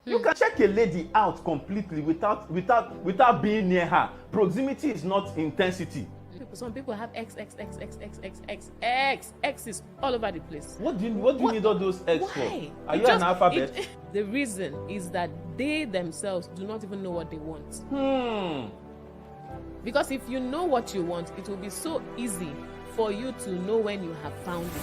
You can check a lady out completely without being near her. Proximity is not intensity. Some people have X is all over the place. What do you need all those X Why? for? Are you an alphabet? The reason is that they themselves do not even know what they want. Because if you know what you want, it will be so easy for you to know when you have found it.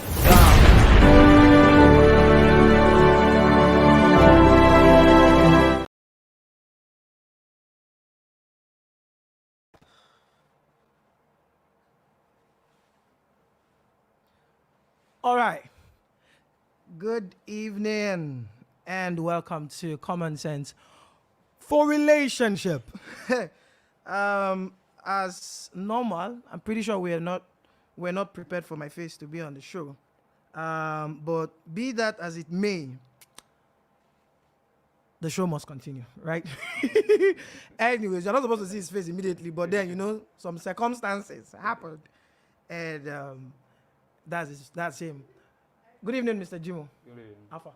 All right. Good evening and welcome to Common Sense for Relationship. As normal, I'm pretty sure we're not prepared for my face to be on the show. But be that as it may, the show must continue, right? Anyways, you're not supposed to see his face immediately, but then some circumstances happened, and that's him. Good evening, Mr. Jimo. Good evening. Alpha.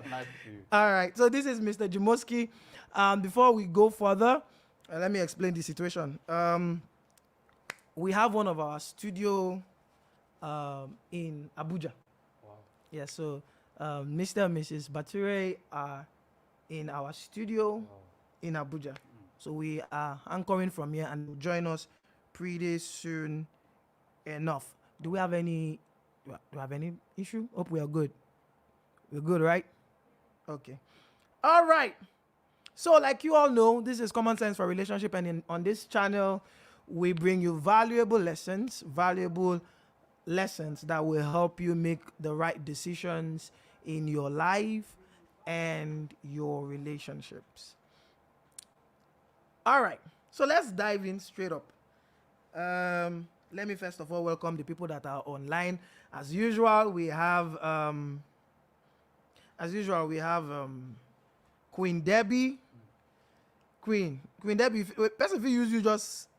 Nice to you. All right, so this is Mr. Jimoski. Before we go further, let me explain the situation. We have one of our studio in Abuja. Wow. Yeah, so Mr. and Mrs. Bature are in our studio in Abuja. So we are anchoring from here and will join us pretty soon enough. Do we have any issue? Hope we are good. We're good, right? Okay. All right. So like you all know, this is Common Sense for Relationship, and on this channel, we bring you valuable lessons that will help you make the right decisions in your life and your relationships. All right. So let's dive in straight up. Let me first of all welcome the people that are online. As usual, we have Queen Debbie. Queen Debbie, person if you just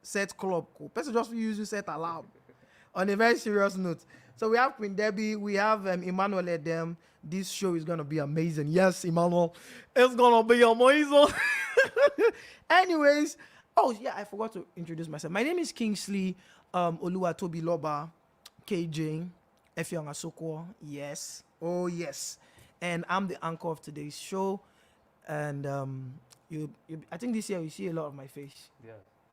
set club, person just use you set alarm. On a very serious note. So we have Queen Debbie, we have Emmanuel Edem. This show is gonna be amazing. Yes, Emmanuel, it's gonna be amazing. Anyways, oh yeah, I forgot to introduce myself. My name is Kingsley Oluwatobi Loba, KJ Effiong Asokwo. Yes, oh yes, and I'm the anchor of today's show. And you I think this year you see a lot of my face. Yeah.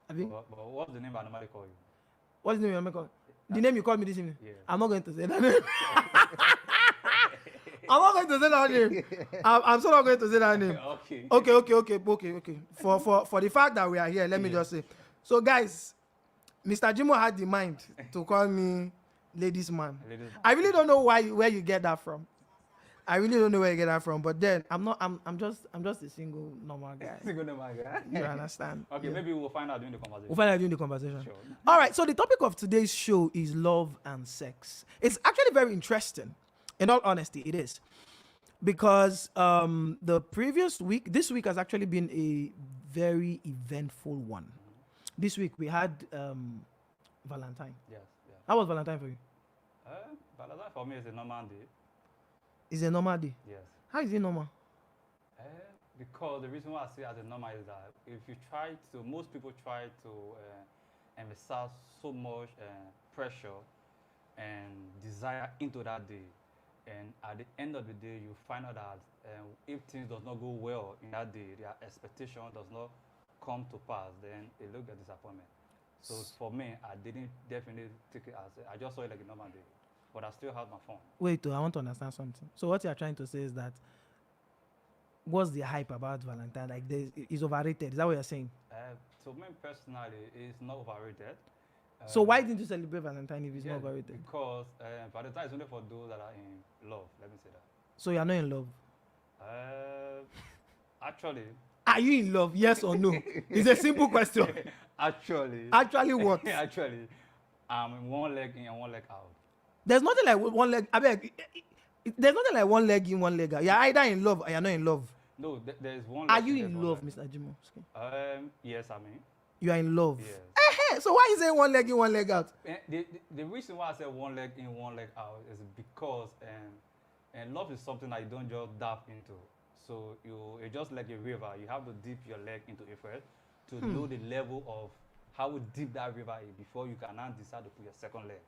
Have you? But what's the name I normally call you? What's the name you call? The name you called me this evening? Yeah. I'm not going to say that name. I'm not going to say that name. I'm still not going to say that name. Okay. For the fact that we are here, let me just say. So guys, Mr. Jimo had the mind to call me ladies man. I really don't know where you get that from. But then I'm just a single normal guy. Single normal guy. You understand? Okay, Yeah. maybe we'll find out during the conversation. Sure. Sure. All right, so the topic of today's show is love and sex. It's actually very interesting. In all honesty, it is. Because this week has actually been a very eventful one. This week we had Valentine. Yes. How was Valentine for you? Valentine for me is a normal day. It's a normal day. Yes. How is it normal? Because the reason why I see it as a normal is that most people try to emphasize so much pressure and desire into that day. And at the end of the day, you find out that if things does not go well in that day, their expectation does not come to pass, then it looks like disappointment. So for me, I didn't definitely take it as, I just saw it like a normal day. But I still had my phone. Wait, I want to understand something. So what you're trying to say is that what's the hype about Valentine? Like, it's overrated. Is that what you're saying? So me personally, it's not overrated. So why didn't you celebrate Valentine if it's not overrated? Because Valentine is only for those that are in love. Let me say that. So you're not in love? Actually. Are you in love? Yes or no? It's a simple question. Actually. Actually what? Actually, I'm in one leg in and one leg out. There's nothing like one leg. There's nothing like one leg in, one leg out. You're either in love or you're not in love. No, there's one. Are you in love, Mr. Jimo? Yes, I mean. You are in love. Yes. So why you say one leg in, one leg out? The reason why I say one leg in, one leg out is because and love is something that you don't just dive into. So you just like a river. You have to dip your leg into it first to know the level of how deep that river is before you can now decide to put your second leg.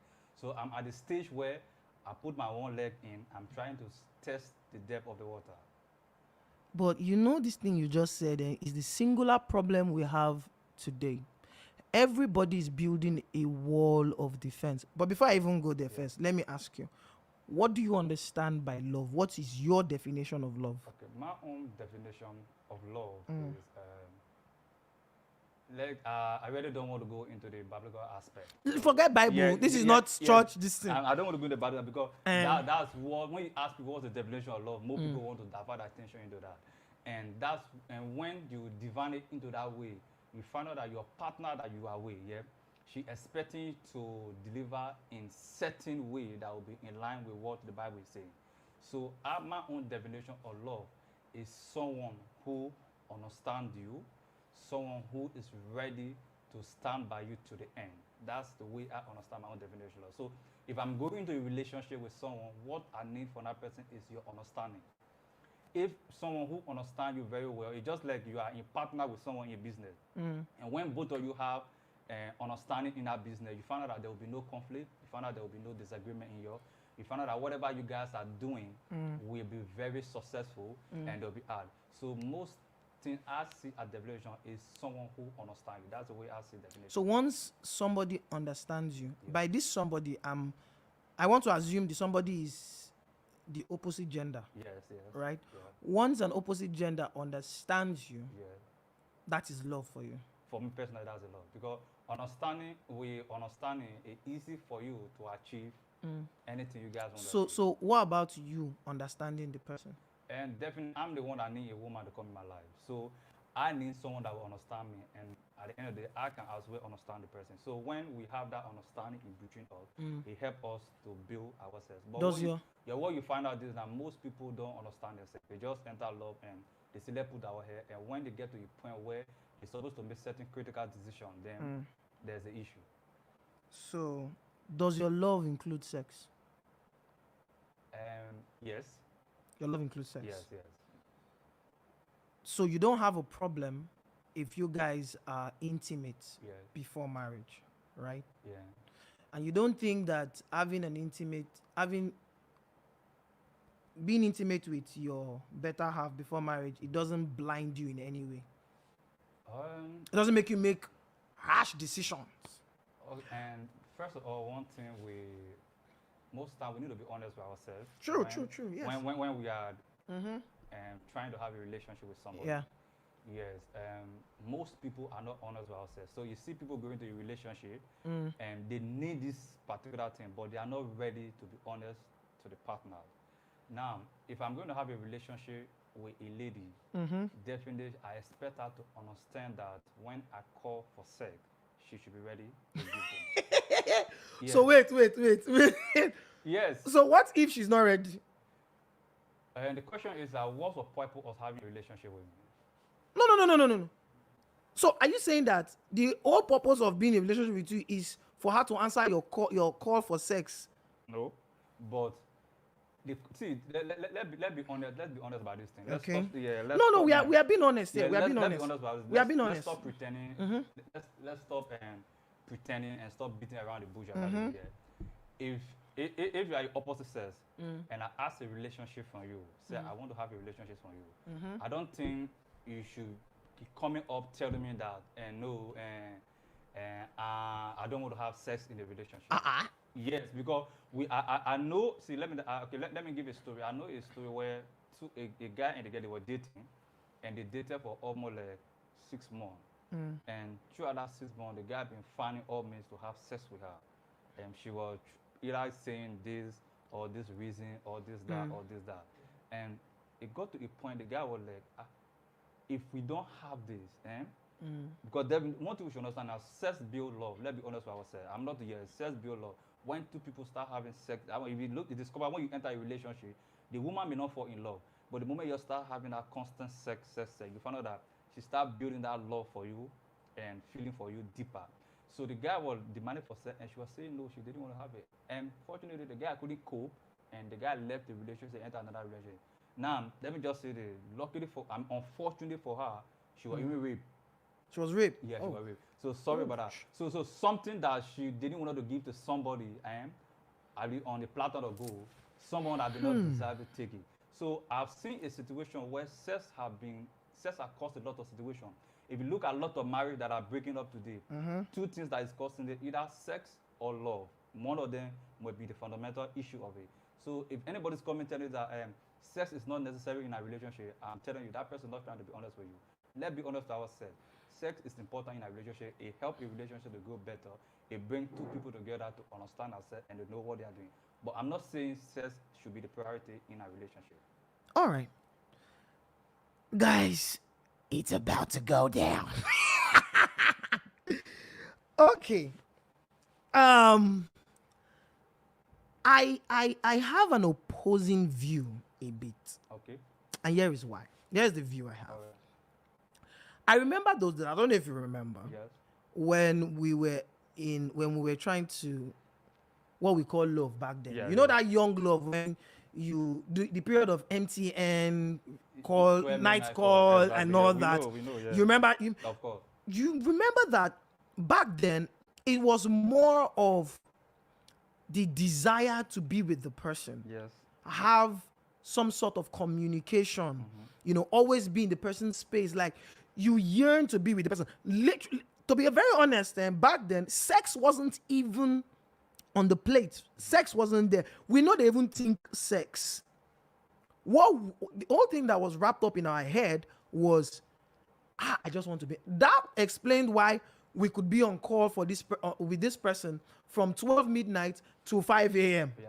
So I'm at the stage where I put my one leg in. I'm trying to test the depth of the water. But you know, this thing you just said is the singular problem we have today. Everybody is building a wall of defense. But before I even go there first, let me ask you, what do you understand by love? What is your definition of love? Okay, my own definition of love is I really don't want to go into the biblical aspect. Forget Bible. Yeah, This is yeah, not yeah. church. This thing. I don't want to go into Bible because that's what when you ask people what's the definition of love, more people want to divert attention into that, and when you divine it into that way, you find out that your partner that you are with, she expecting you to deliver in certain way that will be in line with what the Bible is saying. So my own definition of love is someone who understands you, someone who is ready to stand by you to the end. That's the way I understand my own definition of love. So if I'm going into a relationship with someone, what I need from that person is your understanding. If someone who understands you very well, it's just like you are in partner with someone in business. And when both of you have understanding in that business, you find out that there will be no conflict, you find out there will be no disagreement you find out that whatever you guys are doing will be very successful and they'll be hard. So most thing I see at definition is someone who understands you. That's the way I see definition. So once somebody understands you, by this somebody, I want to assume the somebody is the opposite gender, Yes. right? Yeah. Once an opposite gender understands you, Yeah. that is love for you. For me personally, that's a lot because understanding it's easy for you to achieve anything you guys want to achieve. So what about you understanding the person? And definitely, I'm the one that need a woman to come in my life. So I need someone that will understand me. And at the end of the day, I can as well understand the person. So when we have that understanding in between us, it helps us to build ourselves. But what you find out is that most people don't understand themselves. They just enter love and they say, let's put our hair. And when they get to a point where they're supposed to make certain critical decision, then there's an issue. So does your love include sex? Yes. Your love includes sex? Yes. So you don't have a problem if you guys are intimate Yeah. before marriage, right? Yeah. And you don't think that being intimate with your better half before marriage, it doesn't blind you in any way? It doesn't make you make harsh decisions? And first of all, one thing most time we need to be honest with ourselves. True. Yes. When we are trying to have a relationship with somebody. Yeah. Yes. Most people are not honest with ourselves. So you see people going into a relationship and they need this particular thing, but they are not ready to be honest to the partner. Now, if I'm going to have a relationship with a lady, definitely I expect her to understand that when I call for sex, she should be ready to give them. Yes. So wait. Yes. So what if she's not ready? And the question is that what's the purpose of having a relationship with me? No. So are you saying that the whole purpose of being in a relationship with you is for her to answer your call for sex? No, but let's be honest. Let's be honest about this thing. Okay. No, we are being honest here. Yeah, we are being let's honest. be honest about this. We are being Let's honest. stop pretending. Let's stop pretending and stop beating around the bush about it. Yeah. If you are the opposite sex and I ask a relationship from you, say I want to have a relationship from you, I don't think you should be coming up telling me that I don't want to have sex in the relationship. Yes, because I know. See, let me give a story. I know a story where a guy and the girl, they were dating, and they dated for almost like 6 months. And throughout that 6 months, the guy been finding all means to have sex with her, and she was either saying this or this reason or this that or this that, and it got to a point the guy was like, if we don't have this, because one thing we should understand now, sex build love. Let's be honest with ourselves. I'm not here. Sex build love. When two people start having sex, if you look, you discover when you enter a relationship, the woman may not fall in love, but the moment you start having that constant sex, you find out that she start building that love for you and feeling for you deeper. So the guy was demanding for sex, and she was saying no, she didn't want to have it. And fortunately, the guy couldn't cope, and the guy left the relationship, entered another relationship. Now, let me just say this. Luckily for, unfortunately for her, she was even raped. She was raped. Yeah, she Oh. was raped. So sorry about that. So something that she didn't want to give to somebody, on the platter of gold, someone that did not deserve to take it. So I've seen a situation where sex has caused a lot of situations. If you look at a lot of marriages that are breaking up today, two things that is causing it, either sex or love. One of them might be the fundamental issue of it. So if anybody's coming telling you that sex is not necessary in a relationship, I'm telling you that person is not trying to be honest with you. Let's be honest with ourselves. Sex is important in a relationship. It helps a relationship to go better. It brings two people together to understand ourselves and to know what they are doing. But I'm not saying sex should be the priority in a relationship. All right. Guys, it's about to go down. Okay. I have an opposing view a bit. Okay? And here is why. Here's the view I have. All right. I remember those days. I don't know if you remember Yes. when we were trying to what we call love back then. Yeah, you know yeah. that young love when you do the period of MTN call, 12 night call, exactly. and Yeah, all we that. know, yeah. You remember? Of course. You remember that back then it was more of the desire to be with the person, Yes. have some sort of communication, always be in the person's space, like you yearn to be with the person. Literally, to be very honest, back then sex wasn't even on the plate. Sex wasn't there. We not even think sex. The whole thing that was wrapped up in our head was, I just want to be. That explained why we could be on call for this with this person from 12 midnight to 5 a.m. Yeah.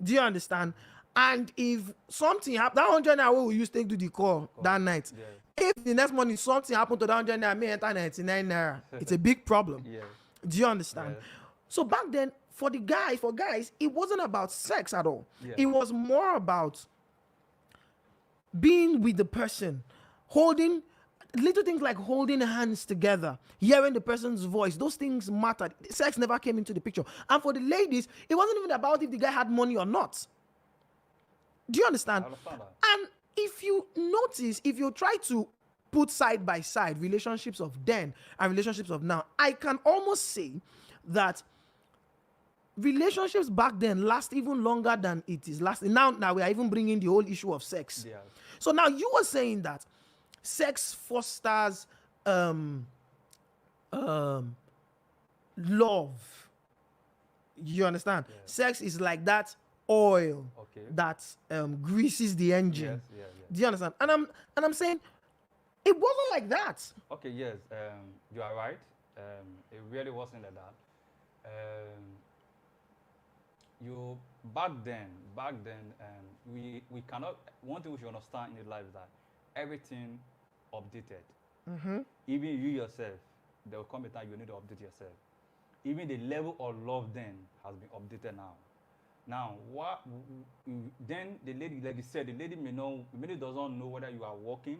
Do you understand? And if something happened, that 100 naira we used to take to the call that night. Yeah. If the next morning something happened to that 100 naira, me enter 99 naira, it's a big problem. Yeah. Do you understand? Yes. So back then, for guys, it wasn't about sex at all. Yeah. It was more about being with the person, holding little things like holding hands together, hearing the person's voice. Those things mattered. Sex never came into the picture. And for the ladies, it wasn't even about if the guy had money or not. Do you understand? I understand that. And if you notice, if you try to put side by side relationships of then and relationships of now, I can almost say that relationships back then last even longer than it is lasting. Now we are even bringing the whole issue of sex. Yeah. So now you were saying that sex fosters love. You understand? Yes. Sex is like that oil Okay. that greases the engine. Yes, yeah, yeah. Do you understand? And I'm saying it wasn't like that. Okay, yes, you are right. It really wasn't like that. You back then, we cannot. One thing we should understand in life is that everything updated. Even you yourself, there will come a time you need to update yourself. Even the level of love then has been updated now. Now, then the lady, like you said, the lady maybe doesn't know whether you are working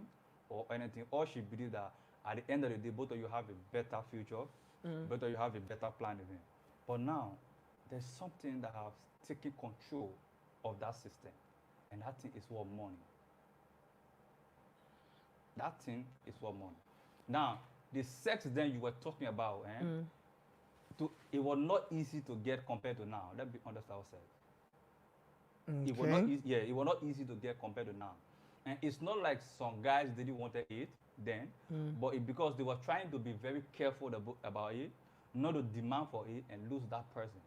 or anything, or she believes that at the end of the day, both of you have a better future, both of you have a better plan even. But now, there's something that has taken control of that system, and that thing is what money. That thing is what money. Now, the sex then you were talking about, it was not easy to get compared to now. Let's be honest ourselves. It was not easy, it was not easy to get compared to now. And it's not like some guys didn't want it then, but because they were trying to be very careful about it, not to demand for it and lose that person.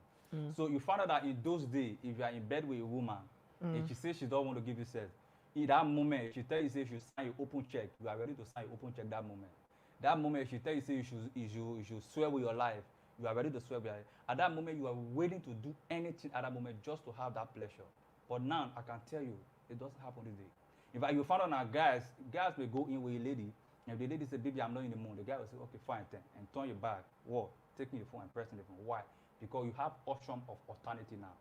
So you find out that in those days, if you are in bed with a woman, and she says she don't want to give you sex, in that moment, if she tell you say you should sign an open check, you are ready to sign an open check that moment. That moment, if she tell you say you should swear with your life, you are ready to swear with your life. At that moment, you are willing to do anything at that moment just to have that pleasure. But now, I can tell you, it doesn't happen this day. In fact, you find out now guys may go in with a lady, and if the lady say, baby, I'm not in the mood, the guy will say, okay, fine, then, and turn your back. What? Taking the phone and pressing the phone. Why? Because you have option of alternative now.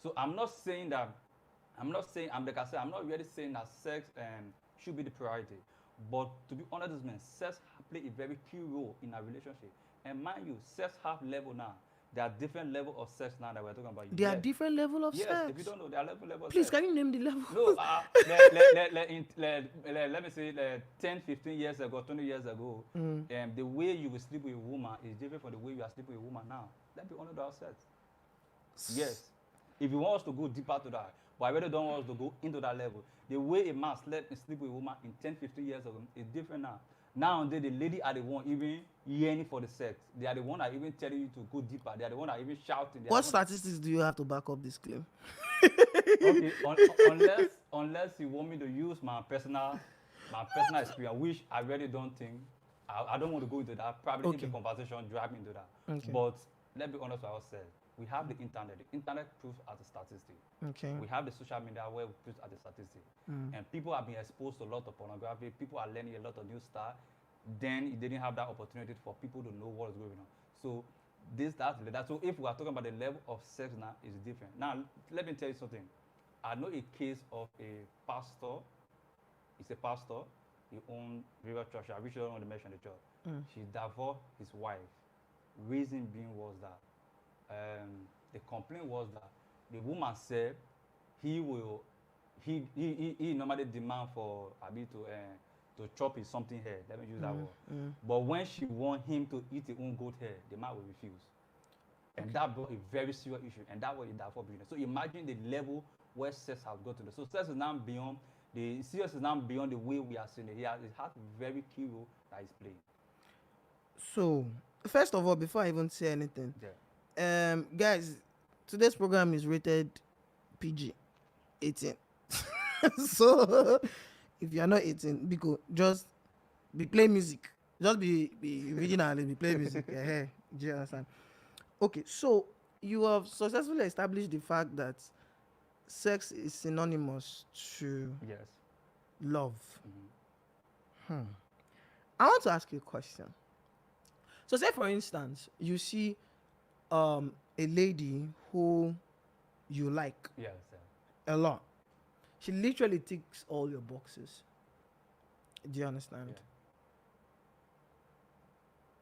So I'm not saying, like I said, I'm not really saying that sex should be the priority. But to be honest, man, sex play a very key role in a relationship. And mind you, sex have level now. there are different level of sex now that we're talking about. There are Yes. different level of Yes, sex. if you don't know, there are level of Please, sex. can you name the level? No, let me say 10, 15 years ago, 20 years ago, the way you will sleep with a woman is different from the way you are sleeping with a woman now. Let's be honest with ourselves. Yes. If you want us to go deeper to that, but I really don't want us to go into that level. The way a man slept and sleep with a woman in 10, 15 years ago is different now. Nowadays, the lady are the one even yearning for the sex. They are the one that even telling you to go deeper. They are the one that even shouting. What statistics do you have to back up this claim? Okay, unless you want me to use my personal experience, which I really don't think, I don't want to go into that. Probably if the conversation drive me into that. Okay. But let's be honest with ourselves. We have the internet. The internet proves as a statistic. Okay. We have the social media where we proves as a statistic. And people have been exposed to a lot of pornography. People are learning a lot of new stuff. Then they didn't have that opportunity for people to know what is going on. So that. So if we are talking about the level of sex now, it's different. Now, let me tell you something. I know a case of a pastor. He's a pastor. He owns River Church. I wish I don't want to mention the church. He divorced his wife. Reason being was that the complaint was that the woman said he normally demand for Abi to chop his something hair. Let me use that word. But when she want him to eat his own goat hair, the man will refuse. And that brought a very serious issue. And that was a divorce business. So imagine the level where sex has gotten to. So sex is now beyond the serious is now beyond the way we are seeing it. It has a very key role that is playing. So, first of all, before I even say anything, Yeah. Guys, today's program is rated PG 18. So, if you are not 18, because just be playing music, just be reading and be playing music. Yeah, do you understand? Okay, so you have successfully established the fact that sex is synonymous to Yes. love. I want to ask you a question. So, say for instance, you see a lady who you like Yes. a lot. She literally ticks all your boxes. Do you understand? Yeah.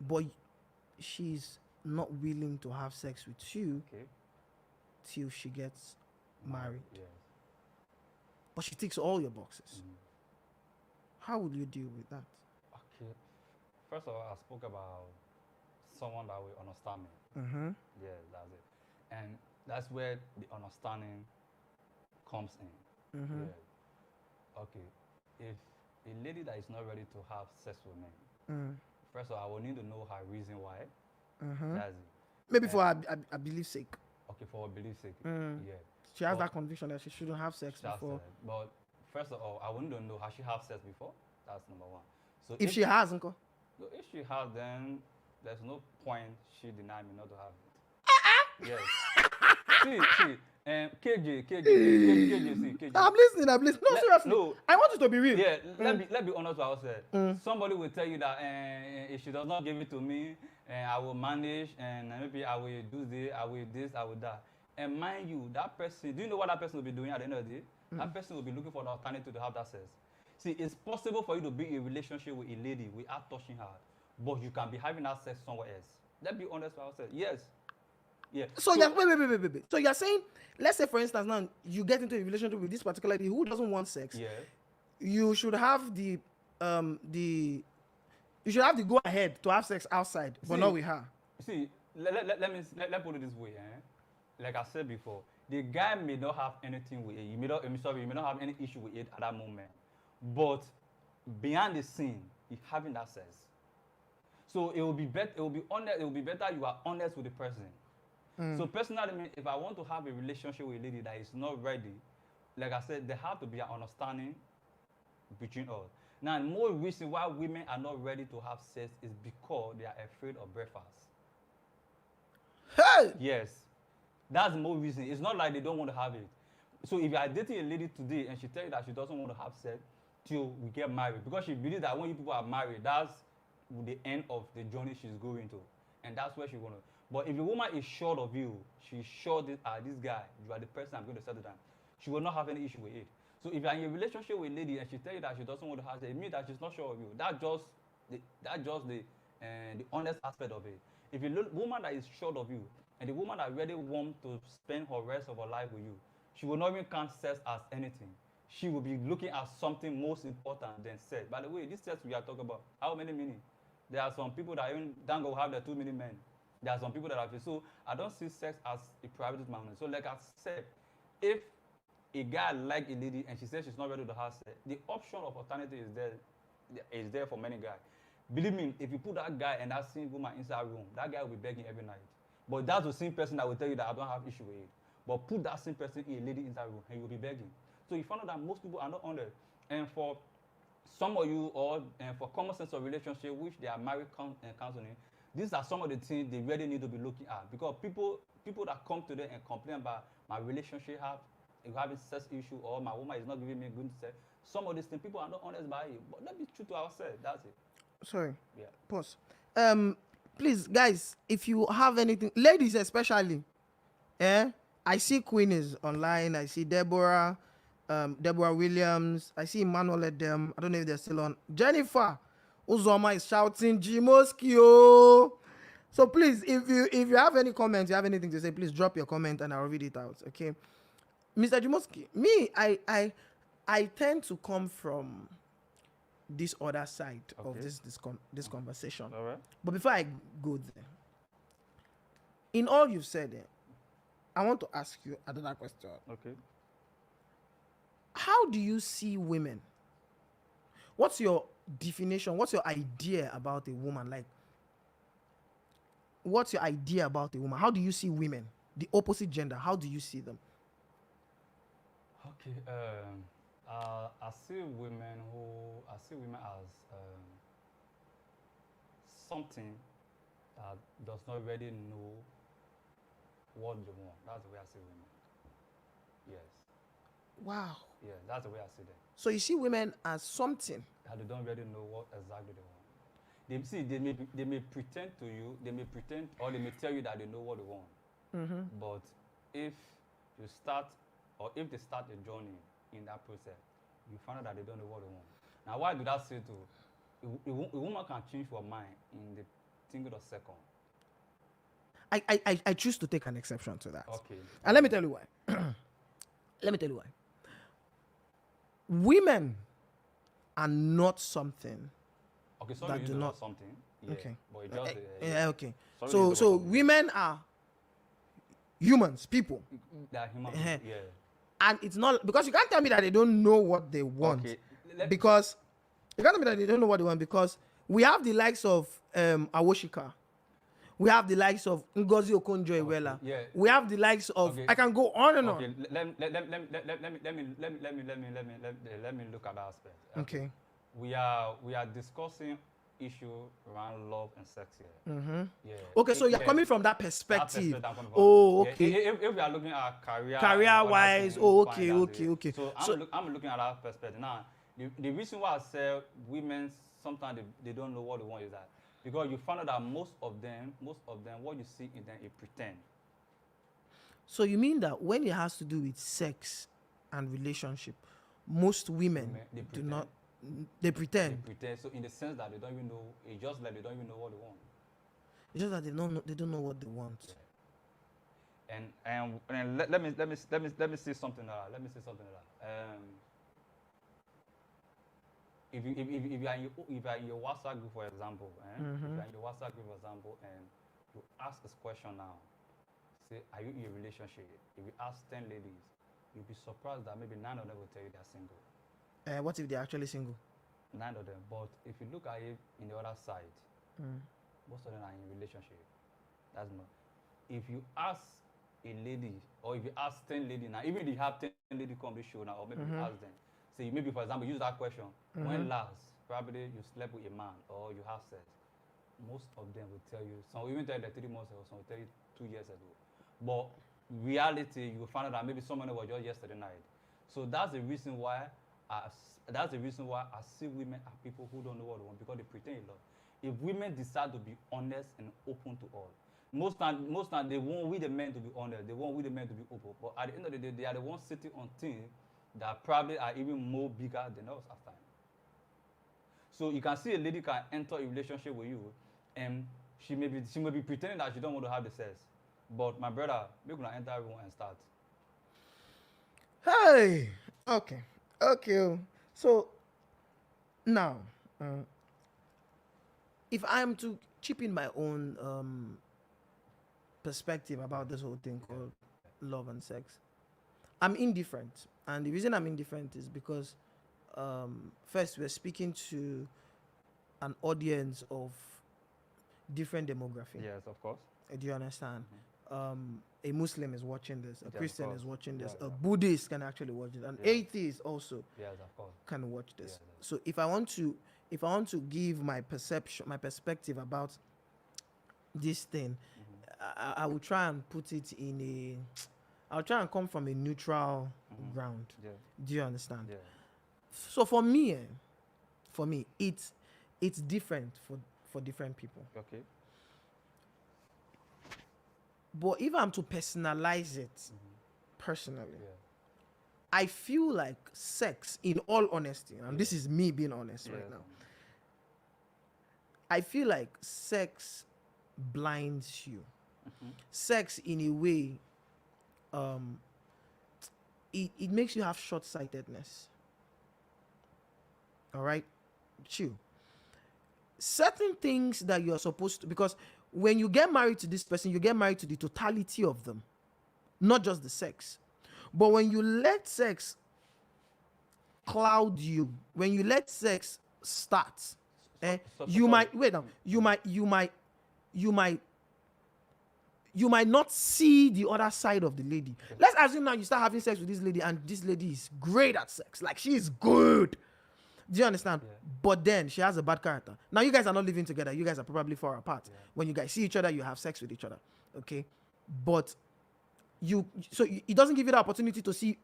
But she's not willing to have sex with you Okay. till she gets married. Yes. But she ticks all your boxes. How would you deal with that? Okay. First of all, I spoke about someone that will understand me. Mm-hmm. Yeah, that's it. And that's where the understanding comes in. Mm-hmm. Yeah. Okay. If a lady that is not ready to have sex with me, first of all, I will need to know her reason why. That's it. Maybe for her belief's sake. Okay, for her belief's sake. Yeah. She has But that conviction that she shouldn't have sex that's before. it. But first of all, I want to know, has she had sex before? That's number one. So If she has, uncle. if she has, then there's no point she deny me not to have it. Yes. see, KJ, see, KJ. I'm listening. No, seriously. No. I want you to be real. Yeah, let be honest with ourselves. Somebody will tell you that if she does not give it to me, I will manage, and maybe I will do this, I will that. And mind you, that person, do you know what that person will be doing at the end of the day? That person will be looking for an alternative to have that sex. See, it's possible for you to be in a relationship with a lady without touching her, but you can be having that sex somewhere else. Let's be honest with ourselves. Yes. Yeah. So you're, wait. So you're saying, let's say for instance now you get into a relationship with this particular lady who doesn't want sex. Yeah. You should have the you should have the go ahead to have sex outside, but not with her. See, let put it this way. Like I said before, the guy may not have anything with it. You may not have any issue with it at that moment. But behind the scene, he's having that sex. So it will be better. It will be honest. It will be better you are honest with the person. So personally, if I want to have a relationship with a lady that is not ready, like I said, there have to be an understanding between us. Now, more reason why women are not ready to have sex is because they are afraid of breakfast. Hey! Yes, that's the more reason. It's not like they don't want to have it. So if you are dating a lady today and she tells you that she doesn't want to have sex till we get married, because she believes that when you people are married, that's the end of the journey she's going to, and that's where she want to. But if a woman is sure of you, she's sure that this guy, you are the person I'm going to settle down, she will not have any issue with it. So if you are in a relationship with a lady and she tells you that she doesn't want to have sex, it means that she's not sure of you. That's just the honest aspect of it. If a woman that is sure of you And the woman that really wants to spend her rest of her life with you, she will not even count sex as anything. She will be looking at something most important than sex. By the way, this sex we are talking about, how many meaning? There are some people that even don't go have their too many men. There are some people that have it. So I don't see sex as a private matter. So like I said, if a guy like a lady and she says she's not ready to have sex, the option of alternative is there for many guys. Believe me, if you put that guy and that same woman inside a room, that guy will be begging every night. But that's the same person that will tell you that I don't have issue with it. But put that same person in a lady inside a room and you'll be begging. So you find out that most people are not honest. And for some of you, or for common sense of relationship, which they are married counseling, these are some of the things they really need to be looking at. Because people that come to them and complain about my relationship having sex issue, or my woman is not giving me good sex, some of these things people are not honest about it. But let's be true to ourselves. That's it. Sorry. Yeah. Pause. Please, guys, if you have anything, ladies especially, I see Queen is online. I see Deborah Williams. I see Emmanuel Edem. I don't know if they're still on. Jennifer Uzoma is shouting Jimoskio. So please, if you have any comments, you have anything to say, please drop your comment and I'll read it out. Okay, Mr. Jimoski, me, I tend to come from this other side of this conversation. All right. But before I go there, in all you've said, I want to ask you another question. Okay. How do you see women? What's your definition? What's your idea about a woman? Like, what's your idea about a woman? How do you see women, the opposite gender? How do you see them? Okay. I see women as something that does not really know what they want. That's the way I see women. Yes. Wow. Yeah, that's the way I see them. So you see women as something That they don't really know what exactly they want. They may pretend to you, they may pretend, or they may tell you that they know what they want. Mm-hmm. But if you start, or if they start a journey in that process, you find out that they don't know what they want. Now, why do that say to a woman can change her mind in the single of second? I choose to take an exception to that. Okay. And let me tell you why. Let me tell you why. Women are not something. Okay, sorry, that you do use not- something. Yeah, Okay. But it just, Okay. Sorry, So you so use women are humans, people. they are human Uh-huh. beings. Yeah. And it's not because you can't tell me that they don't know what they want. Okay. Because you can't tell me that they don't know what they want, because we have the likes of Awoshika. We have the likes of Ngozi Okonjo-Iweala. Yeah. We have the likes of Okay. I can go on and Okay, on. let me look at that aspect. Okay. We are discussing issue around love and sex here. Mm-hmm. Yeah. Okay, so you're Yeah. coming from that That perspective. I'm coming from. Oh, Yeah, okay. If we are looking at career, Career-wise, and all that oh, thing, okay, fine, okay, that's okay. it. So I'm looking at that perspective. Now, the reason why I say women sometimes they don't know what they want is that because you find out that most of them, what you see in them is pretend. So you mean that when it has to do with sex and relationship, most women They do pretend. not. They They pretend. pretend. So in the sense that they don't even know, it's just like they don't even know what they want. It's just that they don't know what they want. And let me say something like that. Let me say something like that. If you are in your WhatsApp group, for example, if you are in your WhatsApp group, for example, and you ask this question now, say, are you in a relationship? If you ask 10 ladies, you'll be surprised that maybe 9 of them will tell you they're single. What if they're actually single? 9 of them. But if you look at it in the other side, most of them are in a relationship. That's not. If you ask a lady, or if you ask 10 ladies now, even if you have 10 ladies come to the show now, or maybe you ask them, say maybe for example, use that question. When last, probably you slept with a man or you have sex, most of them will tell you, some will even tell you that 3 months ago, some will tell you 2 years ago. But reality, you will find out that maybe someone was just yesterday night. So that's the reason why I see women as people who don't know what they want because they pretend a lot. If women decide to be honest and open to all, most time they want we the men to be honest, they want we the men to be open. But at the end of the day, they are the ones sitting on things that probably are even more bigger than us at times. So you can see a lady can enter a relationship with you, and she may be pretending that she don't want to have the sex, But my brother, we're gonna enter room and start. Hey, okay, okay. So now, uh, if I'm to chip in my own perspective about this whole thing called love and sex, I'm indifferent, and the reason I'm indifferent is because first we're speaking to an audience of different demography. Yes, of course. Do you understand? A Muslim is watching this, a of Christian course. is watching this, Yeah, a yeah. Buddhist can actually watch it, an Yeah. atheist also Yes, of course. can watch this. Yeah, yeah. So if I want to give my perception, my perspective about this thing, I will try and put it in I'll try and come from a neutral ground. Yeah, Do you understand? yeah. So for me, it's different for different people. Okay. But if I'm to personalize it, personally, Yeah. I feel like sex, in all honesty, and this is me being honest right now, I feel like sex blinds you. Sex, in a way, it makes you have short-sightedness. All right? Chill. Certain things that you're supposed to, because when you get married to this person, you get married to the totality of them, not just the sex. But when you let sex cloud you, when you let sex start, you might wait now. You might not see the other side of the lady. Let's assume now you start having sex with this lady, and this lady is great at sex, like she is good. Do you understand? Yeah. But then she has a bad character. Now you guys are not living together. You guys are probably far apart. Yeah. When you guys see each other, you have sex with each other. Okay, but it doesn't give you the opportunity to see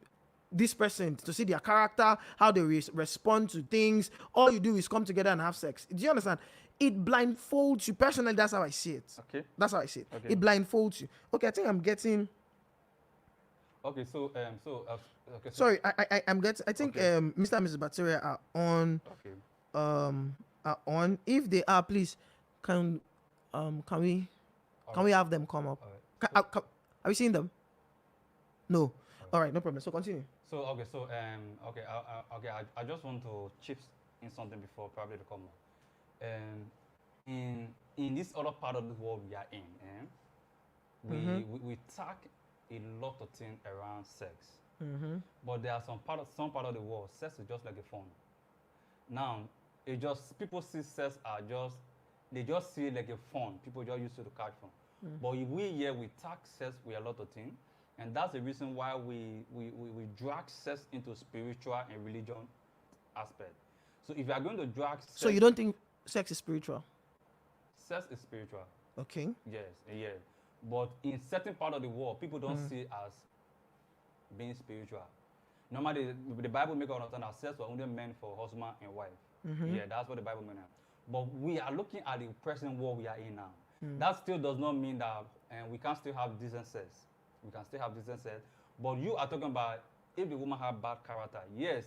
this person, to see their character, how they respond to things. All you do is come together and have sex. Do you understand? It blindfolds you. Personally, that's how I see it. Okay. That's how I see it. Okay. It blindfolds you. Okay, I think I'm getting. Okay. So okay. So, Sorry, I'm getting. I think Okay. Mr. and Mrs. Bacteria are on. Okay. Are on. If they are, please, can we have them come up? All right. Are we seeing them? No. All right, no problem. So continue. So okay. So I just want to chip in something before probably to come up. In this other part of the world we are in, we talk a lot of things around sex. But there are some part of the world, sex is just like a phone. Now, people see sex they just see it like a phone. People just use it to catch phone. But if we talk sex with a lot of things, and that's the reason why we drag sex into spiritual and religion aspect. So if you are going to drag sex, So you don't think sex is spiritual? sex is spiritual. Okay. Yes. But in certain part of the world, people don't see it as being spiritual. Normally, the Bible makes us understand that sex was only meant for husband and wife. Yeah, that's what the Bible meant. But we are looking at the present world we are in now. That still does not mean that we can still have decent sex. We can still have decent sex. But you are talking about if the woman have bad character. Yes,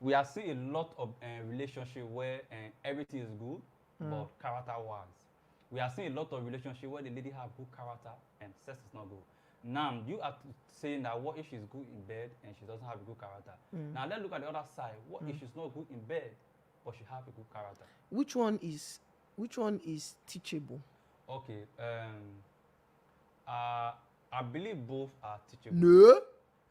we are seeing a lot of relationship where everything is good, but character-wise. We are seeing a lot of relationship where the lady have good character and sex is not good. Now, you are saying that what if she's good in bed and she doesn't have a good character? Now, let's look at the other side. What if she's not good in bed, but she have a good character? Which one is teachable? Okay. I believe both are teachable. No,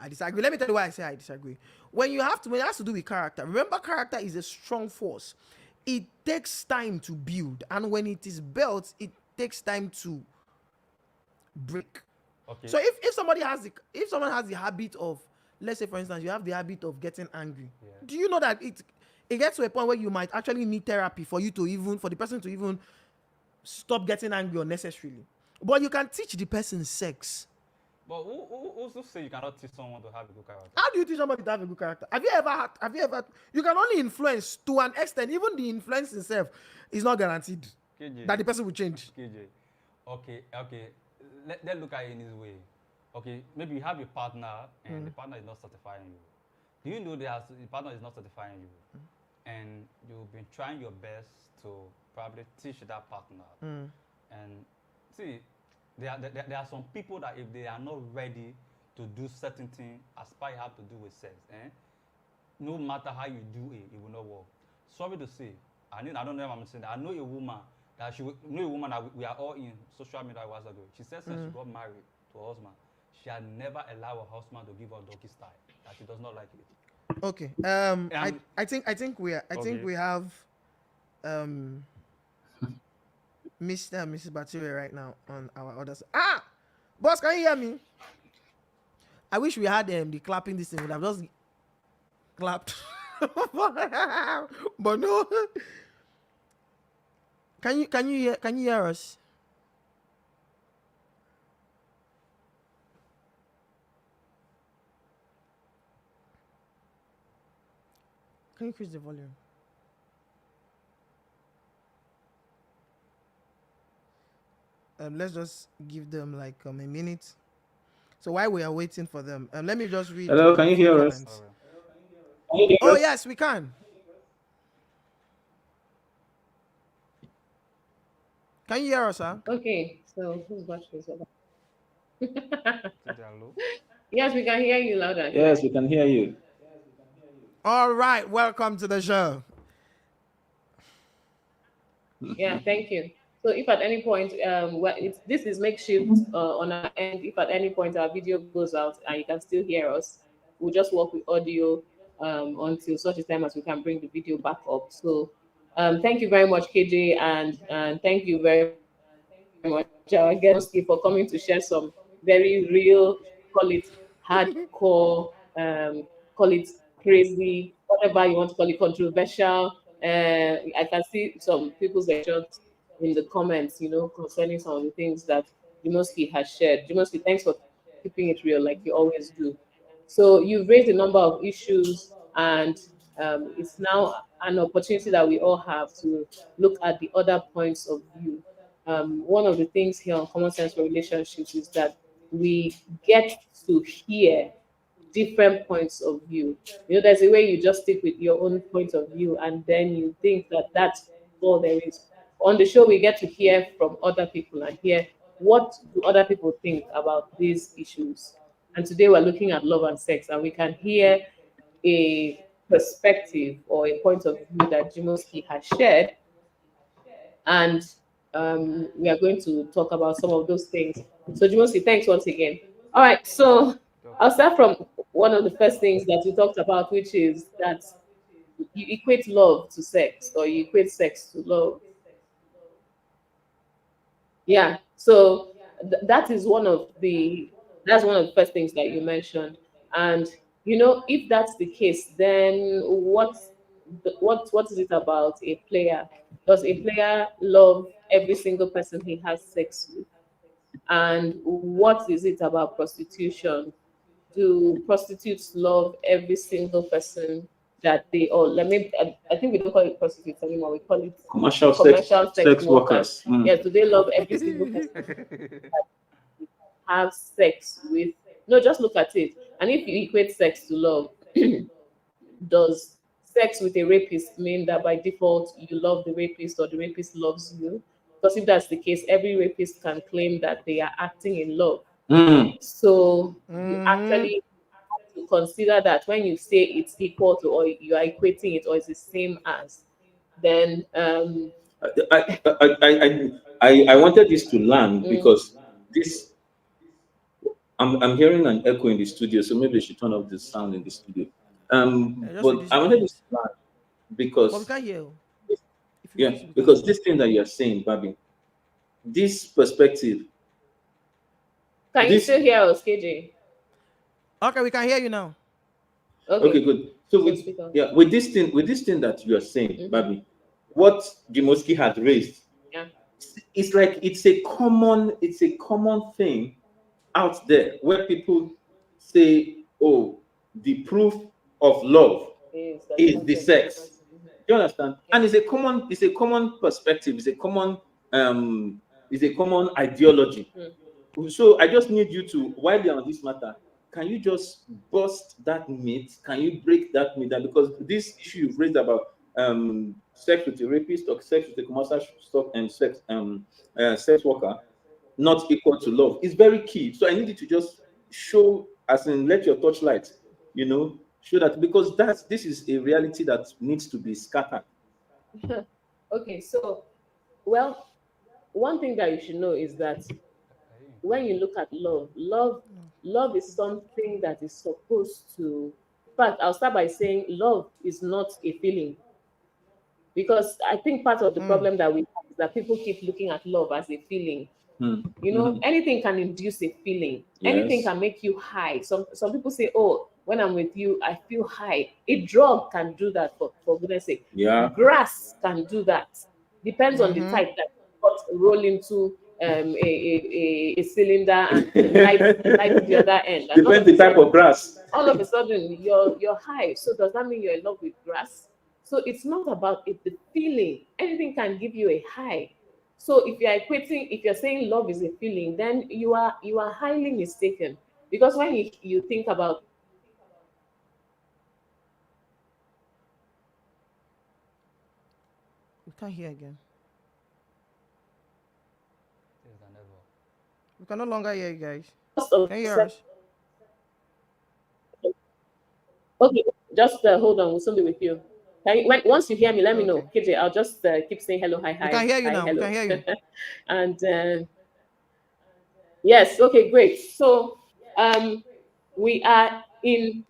I disagree. Let me tell you why I say I disagree. When it has to do with character, remember, character is a strong force. It takes time to build, and when it is built, it takes time to break. Okay. So if someone has the habit of, let's say for instance, you have the habit of getting angry, Yeah. do you know that it gets to a point where you might actually need therapy for the person to even stop getting angry unnecessarily? But you can teach the person sex. But who also say you cannot teach someone to have a good character? How do you teach somebody to have a good character? Have you ever you can only influence to an extent. Even the influence itself is not guaranteed KJ. that the person will change. KJ. Okay. Let's look at it in this way. Okay, maybe you have a partner and the partner is not satisfying you. Do you know that the partner is not satisfying you? And you've been trying your best to probably teach that partner. And see, there are some people that if they are not ready to do certain things, aspire have to do with sex, no matter how you do it, it will not work. Sorry to say, I don't know if I'm saying that. I know a woman that we are all in social media a while ago. She said since she got married to her husband, she had never allowed her husband to give her doggy style, that she does not like it. Okay. I think we have Mr. and Mrs. Bature right now on our other side. Ah, boss, can you hear me? I wish we had the clapping this thing. Would have just clapped, but no. Can you hear us? Can you increase the volume? Let's just give them like a minute. So while we are waiting for them, let me just read. Hello, can you hear us? Oh yes, we can. Can you hear us, sir? Okay, so who's battery is over? Yes, we can hear you louder. Yes, we can hear you. All right, welcome to the show. Yeah, thank you. So if at any point, this is makeshift on our end. If at any point our video goes out and you can still hear us, we'll just work with audio until such a time as we can bring the video back up. So thank you very much, KJ, and thank you very much, our guest, for coming to share some very real, call it hardcore, call it crazy, whatever you want to call it, controversial. I can see some people's reactions in the comments, concerning some of the things that Jimoski has shared. Jimoski, thanks for keeping it real like you always do. So you've raised a number of issues, and it's now an opportunity that we all have to look at the other points of view. One of the things here on Common Sense for Relationships is that we get to hear different points of view. There's a way you just stick with your own point of view, and then you think that that's all there is. On the show, we get to hear from other people and hear what do other people think about these issues. And today we're looking at love and sex, and we can hear a perspective or a point of view that Jimoski has shared. And we are going to talk about some of those things. So Jimoski, thanks once again. All right, so I'll start from one of the first things that you talked about, which is that you equate love to sex, or you equate sex to love. Yeah, so that is one of the first things that you mentioned. And if that's the case, then what is it about a player? Does a player love every single person he has sex with? And what is it about prostitution? Do prostitutes love every single person that they all? I think we don't call it prostitutes anymore. We call it commercial sex workers. Yes, do they love every single person that have sex with? No, just look at it. And if you equate sex to love, does sex with a rapist mean that by default you love the rapist or the rapist loves you? Because if that's the case, every rapist can claim that they are acting in love. So you actually have to consider that when you say it's equal to, or you are equating it, or it's the same as, then I wanted this to land because this I'm hearing an echo in the studio, so maybe I should turn off the sound in the studio. But I wanted this to land because But we can't hear you. because this thing that you're saying, Babi, this perspective. Can you still hear us, KJ? Okay, we can hear you now. Okay, good. So with this thing that you are saying, Babi, what Jimoski had raised, it's like it's a common thing out there where people say, "Oh, the proof of love is the sex." Do you understand? And it's a common perspective. It's a common ideology. So I just need you to, while you're on this matter, can you just bust that myth? Can you break that myth? Because this issue you've raised about sex with a rapist or sex with a commercial stock and sex worker, not equal to love. It's very key. So I need you to just show, as in let your torchlight, show that, because this is a reality that needs to be scattered. Okay, so, well, one thing that you should know is that when you look at love is something that is supposed to. In fact, I'll start by saying love is not a feeling, because I think part of the problem that we have is that people keep looking at love as a feeling. Anything can induce a feeling. Yes. Anything can make you high. Some people say, oh, when I'm with you, I feel high. A drug can do that, for goodness sake. Yeah. Grass can do that. Depends on the type that roll into a cylinder and light the other end. And Depends the type of grass. All of a sudden, you're high. So does that mean you're in love with grass? So it's not about the feeling. Anything can give you a high. So if you're saying love is a feeling, then you are highly mistaken. Because when you think about We can't hear again. We can no longer hear you guys. Can you hear us? Okay, just hold on. We'll soon be with you. Once you hear me, let me know. KJ, I'll just keep saying hello, hi, hi. We can hear you hi, now. Hello. We can hear you. And yes, okay, great. So we are in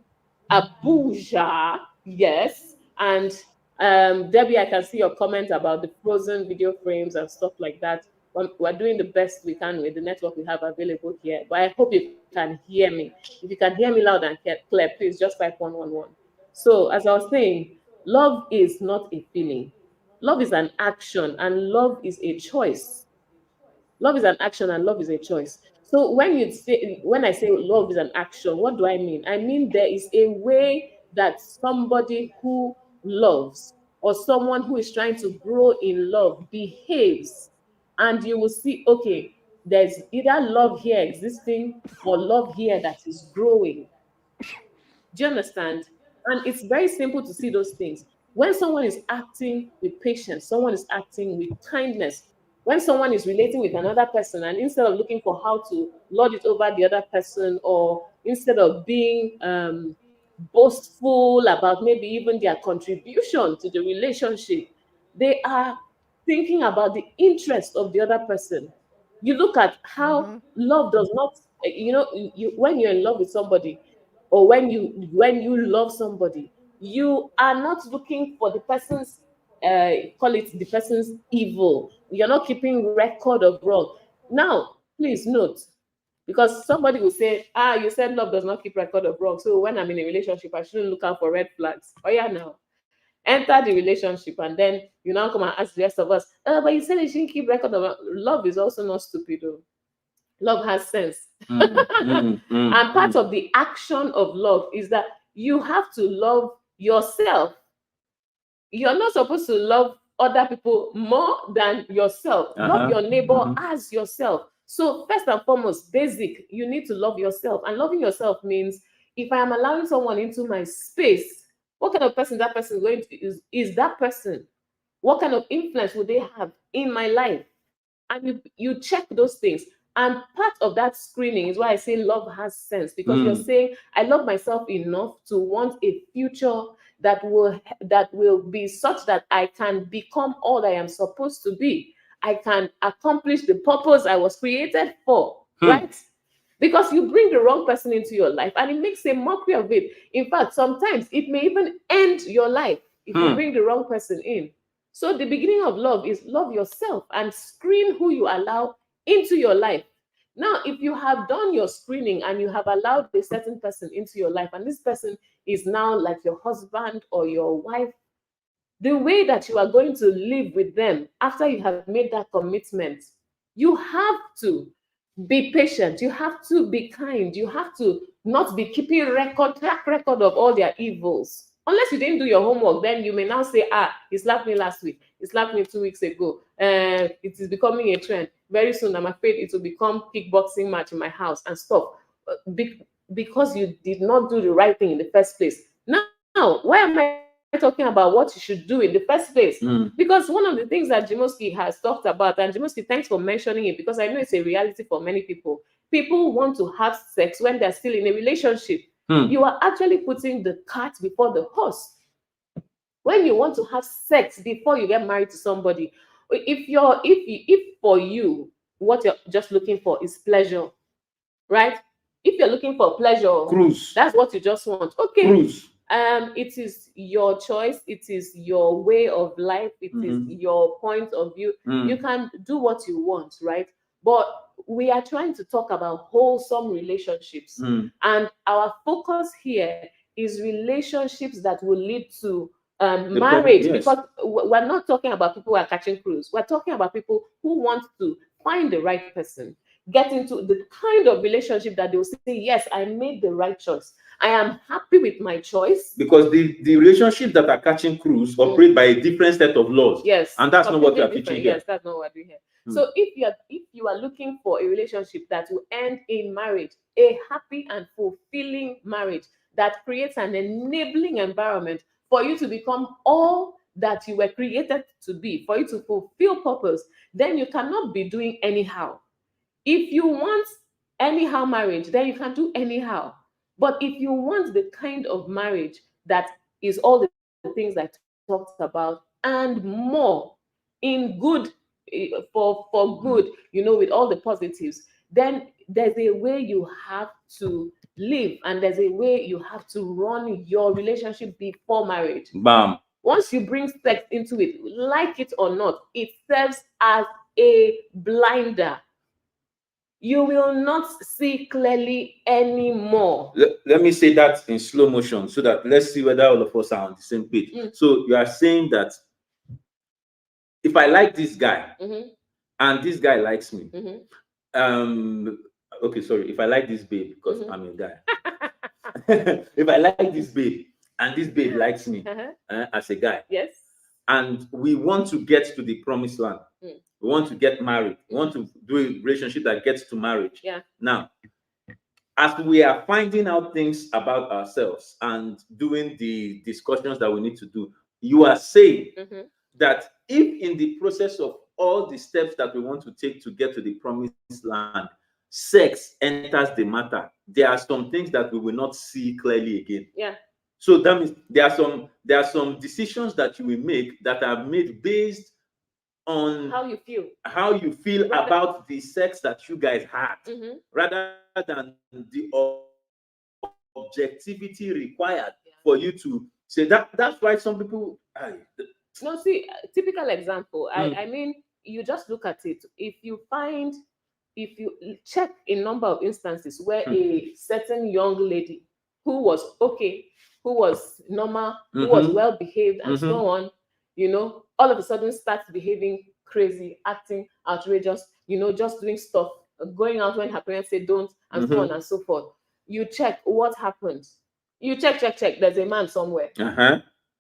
Abuja, yes, and Debbie, I can see your comment about the frozen video frames and stuff like that. We're doing the best we can with the network we have available here, but I hope you can hear me. If you can hear me loud and clear, please just type 111. So as I was saying, love is not a feeling. Love is an action, and love is a choice. Love is an action, and love is a choice. So when I say love is an action, what do I mean? I mean there is a way that somebody who loves or someone who is trying to grow in love behaves, and you will see, okay, there's either love here existing or love here that is growing. Do you understand? And it's very simple to see those things. When someone is acting with patience, someone is acting with kindness, when someone is relating with another person, and instead of looking for how to lord it over the other person, or instead of being boastful about maybe even their contribution to the relationship, they are thinking about the interest of the other person. You look at how love does not, when you're in love with somebody, or when you love somebody, you are not looking for the person's call it the person's evil. You're not keeping record of wrong. Now, please note, because somebody will say, you said love does not keep record of wrong, so when I'm in a relationship, I shouldn't look out for red flags. Oh yeah, now enter the relationship, and then you now come and ask the rest of us, but you said you shouldn't keep record of love. Is also not stupid though. Love has sense. And part of the action of love is that you have to love yourself. You're not supposed to love other people more than yourself. Love your neighbor as yourself. So first and foremost, basic, you need to love yourself. And loving yourself means, if I am allowing someone into my space, what kind of person that person is going to is that person? What kind of influence would they have in my life? And you check those things. And part of that screening is why I say love has sense, because you're saying, I love myself enough to want a future that will be such that I can become all I am supposed to be. I can accomplish the purpose I was created for, right? Because you bring the wrong person into your life and it makes a mockery of it. In fact, sometimes it may even end your life if you bring the wrong person in. So the beginning of love is love yourself and screen who you allow into your life. Now, if you have done your screening and you have allowed a certain person into your life, and this person is now like your husband or your wife, the way that you are going to live with them after you have made that commitment, you have to be patient. You have to be kind. You have to not be keeping track record of all their evils. Unless you didn't do your homework, then you may now say, he slapped me last week. He slapped me 2 weeks ago. It is becoming a trend. Very soon, I'm afraid it will become kickboxing match in my house and stuff. Because you did not do the right thing in the first place. Now, why am I talking about what you should do in the first place? Because one of the things that Jimoski has talked about, and Jimoski, thanks for mentioning it, because I know it's a reality for many people. People want to have sex when they're still in a relationship. You are actually putting the cart before the horse. When you want to have sex before you get married to somebody, if for you what you're just looking for is pleasure, right? If you're looking for pleasure, cruise, that's what you just want. Okay. Cruise. It is your choice. It is your way of life. It is your point of view. You can do what you want, right? But we are trying to talk about wholesome relationships, and our focus here is relationships that will lead to marriage. Yes. Because we're not talking about people who are catching cruise. We're talking about people who want to find the right person, get into the kind of relationship that they will say, yes, I made the right choice. I am happy with my choice. Because the relationships that are catching cruise operate by a different set of laws. Yes. And that's not what we are teaching here. Yes, that's not what we hear. So if you are looking for a relationship that will end in marriage, a happy and fulfilling marriage that creates an enabling environment for you to become all that you were created to be, for you to fulfill purpose, then you cannot be doing anyhow. If you want anyhow marriage, then you can do anyhow. But if you want the kind of marriage that is all the things I talked about and more, in good, for good, with all the positives, then there's a way you have to live, and there's a way you have to run your relationship before marriage. Bam. Once you bring sex into it, like it or not, it serves as a blinder. You will not see clearly anymore. Let me say that in slow motion so that let's see whether all of us are on the same page. So you are saying that if I like this guy and this guy likes me, okay, sorry, if I like this babe because I'm a guy, if I like this babe and this babe likes me as a guy, yes, and we want to get to the promised land, we want to get married, we want to do a relationship that gets to marriage. Yeah. Now, as we are finding out things about ourselves and doing the discussions that we need to do, you are saying that if in the process of all the steps that we want to take to get to the promised land, sex enters the matter, there are some things that we will not see clearly again. Yeah. So that means there are some decisions that you will make that are made based on how you feel about the sex that you guys had, rather than the objectivity required for you to say that. That's why some people no, see, typical example. I mean, you just look at it. If you check a number of instances where a certain young lady who was okay, who was normal, who was well behaved and so on, all of a sudden starts behaving crazy, acting outrageous, just doing stuff, going out when her parents say don't, and so on and so forth. You check what happens. You check. There's a man somewhere.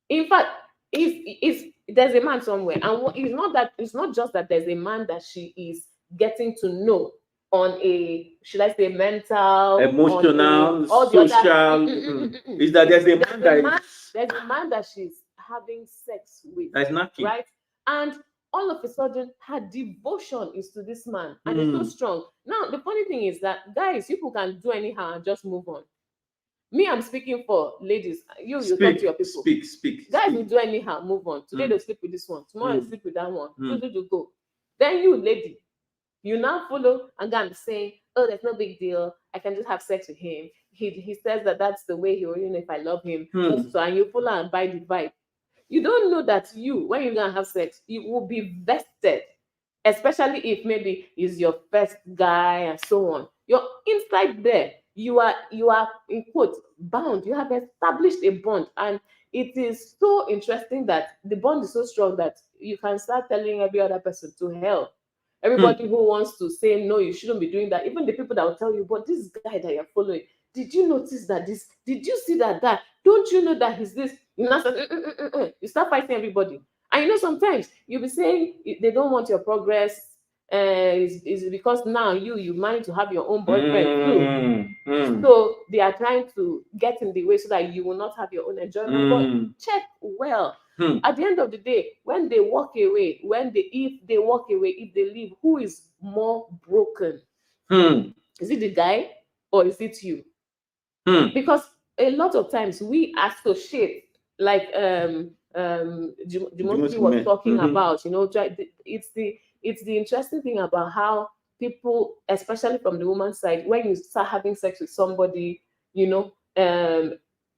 In fact, there's a man somewhere, and it's not just that there's a man that she is getting to know on a, should I say, mental, emotional, social. Is that there's a man that she's having sex with, that's knocking, right? And all of a sudden, her devotion is to this man, and it's so strong. Now, the funny thing is that, guys, people can do anyhow and just move on. Me, I'm speaking for ladies. You talk to your people. Speak. Guys will do anyhow, move on. Today they'll sleep with this one. Tomorrow they'll sleep with that one. Go. Then you, lady, you now follow and go and say, oh, there's no big deal. I can just have sex with him. He says that that's the way he will, if I love him. So and you follow and buy the vibe. You don't know that when you're gonna have sex, you will be vested, especially if maybe it's your first guy and so on. You're inside there. You are in quote bound. You have established a bond, and it is so interesting that the bond is so strong that you can start telling every other person to hell. Everybody who wants to say no, you shouldn't be doing that. Even the people that will tell you, but this guy that you're following, did you notice that this? Did you see that guy? Don't you know that he's this? You start fighting everybody. And sometimes you'll be saying they don't want your progress. is because now you manage to have your own boyfriend too. So they are trying to get in the way so that you will not have your own enjoyment. But check well. At the end of the day, when they walk away, if they walk away, if they leave, who is more broken? Is it the guy or is it you? Because a lot of times we associate, like Jumoke was talking about, you know, it's the interesting thing about how people, especially from the woman's side, when you start having sex with somebody, you know,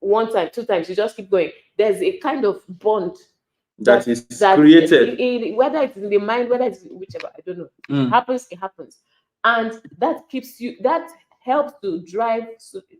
1 time, 2 times, you just keep going. There's a kind of bond that is created. Whether it's in the mind, whether it's whichever, I don't know. It happens. And that keeps you, that helps to drive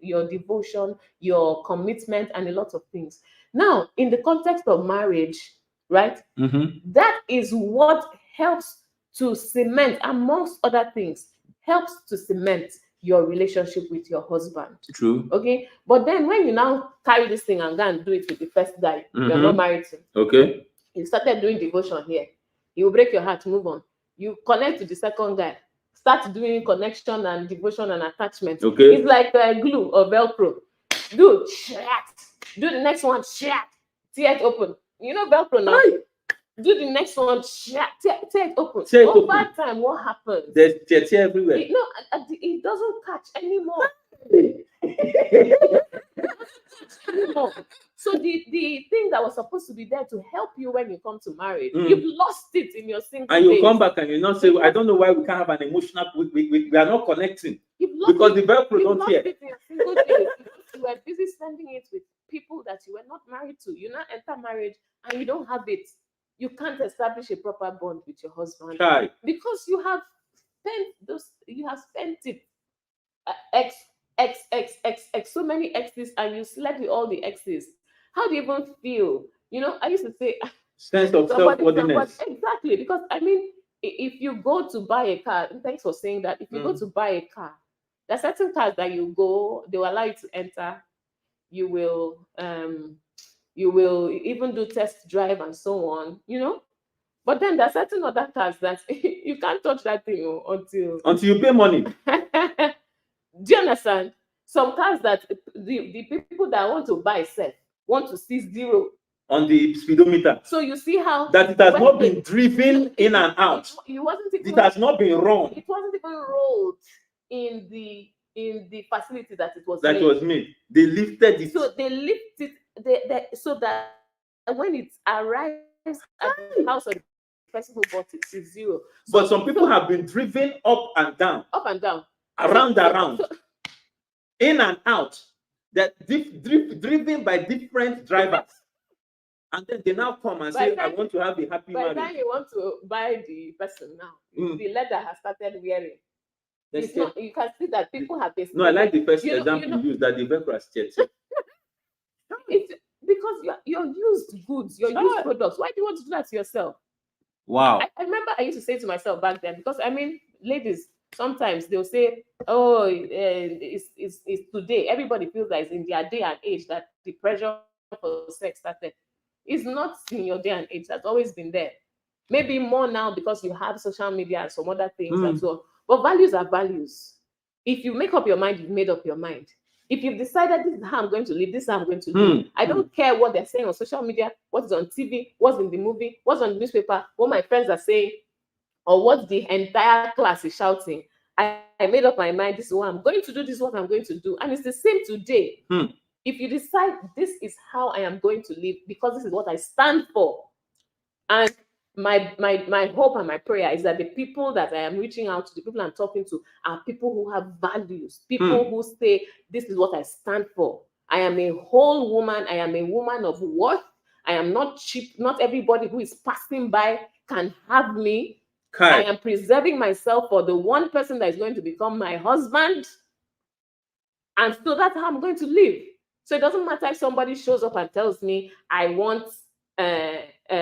your devotion, your commitment, and a lot of things. Now, in the context of marriage, right, that is what helps to cement, amongst other things, helps to cement your relationship with your husband. True. Okay. But then when you now carry this thing and go and do it with the first guy you're not married to, okay, you started doing devotion here, he will break your heart, move on. You connect to the second guy, start doing connection and devotion and attachment. Okay. It's like glue or Velcro. Do the next one, tear it open. You know Velcro now. Right. Do the next one, tear it open. Over time, what happens? There's tear everywhere. It doesn't catch anymore. So the thing that was supposed to be there to help you when you come to marriage, you've lost it in your single and you days. come back and you not say, I don't know why we can't have an emotional, we are not connecting. Because the Velcro don't tear. It in your single days. You were busy spending it with people that you were not married to. You now enter marriage and you don't have it. You can't establish a proper bond with your husband. Right. Because you have spent it so many exes, and you slept with all the exes. How do you even feel? You know, I used to say sense of self-worthiness. Exactly, because I mean, if you go to buy a car, and thanks for saying that, if you go to buy a car, there are certain cars that you go, they will allow you to enter. You will even do test drive and so on, you know. But then there are certain other cars that you can't touch that thing until you pay money. Do you understand? Some cars that the people that want to buy want to see 0 on the speedometer. So you see how that it has not been driven in and out. It has not been run. It wasn't even rolled in the facility that it was made. They lifted it. So they lifted so that when it arrives at the house of the person who bought it, it's 0. But some people have been driven up and down, around, in and out, that driven by different drivers. And then they now come and say, I want to have a happy marriage. By the time you want to buy the person now, the leather has started wearing. You can see that people have this. No, I like the first example you used, that the Velcro has checked. It's because you're used goods, you're used products. Why do you want to do that to yourself? Wow. I remember I used to say to myself back then, because I mean, ladies, sometimes they'll say, oh, it's today. Everybody feels like it's in their day and age that the pressure for sex started. It's not in your day and age. That's always been there. Maybe more now because you have social media and some other things and so on. But values are values. If you make up your mind, you've made up your mind. If you've decided this is how I'm going to live, this is how I'm going to live. I don't care what they're saying on social media, what's on TV, what's in the movie, what's on the newspaper, what my friends are saying, or what the entire class is shouting. I made up my mind, this is what I'm going to do, this is what I'm going to do. And it's the same today. If you decide this is how I am going to live because this is what I stand for, and my hope and my prayer is that the people that I am reaching out to, the people I'm talking to, are people who have values, people who say, this is what I stand for. I am a whole woman. I am a woman of worth. I am not cheap. Not everybody who is passing by can have me. I am preserving myself for the one person that is going to become my husband. And so that's how I'm going to live. So it doesn't matter if somebody shows up and tells me, I want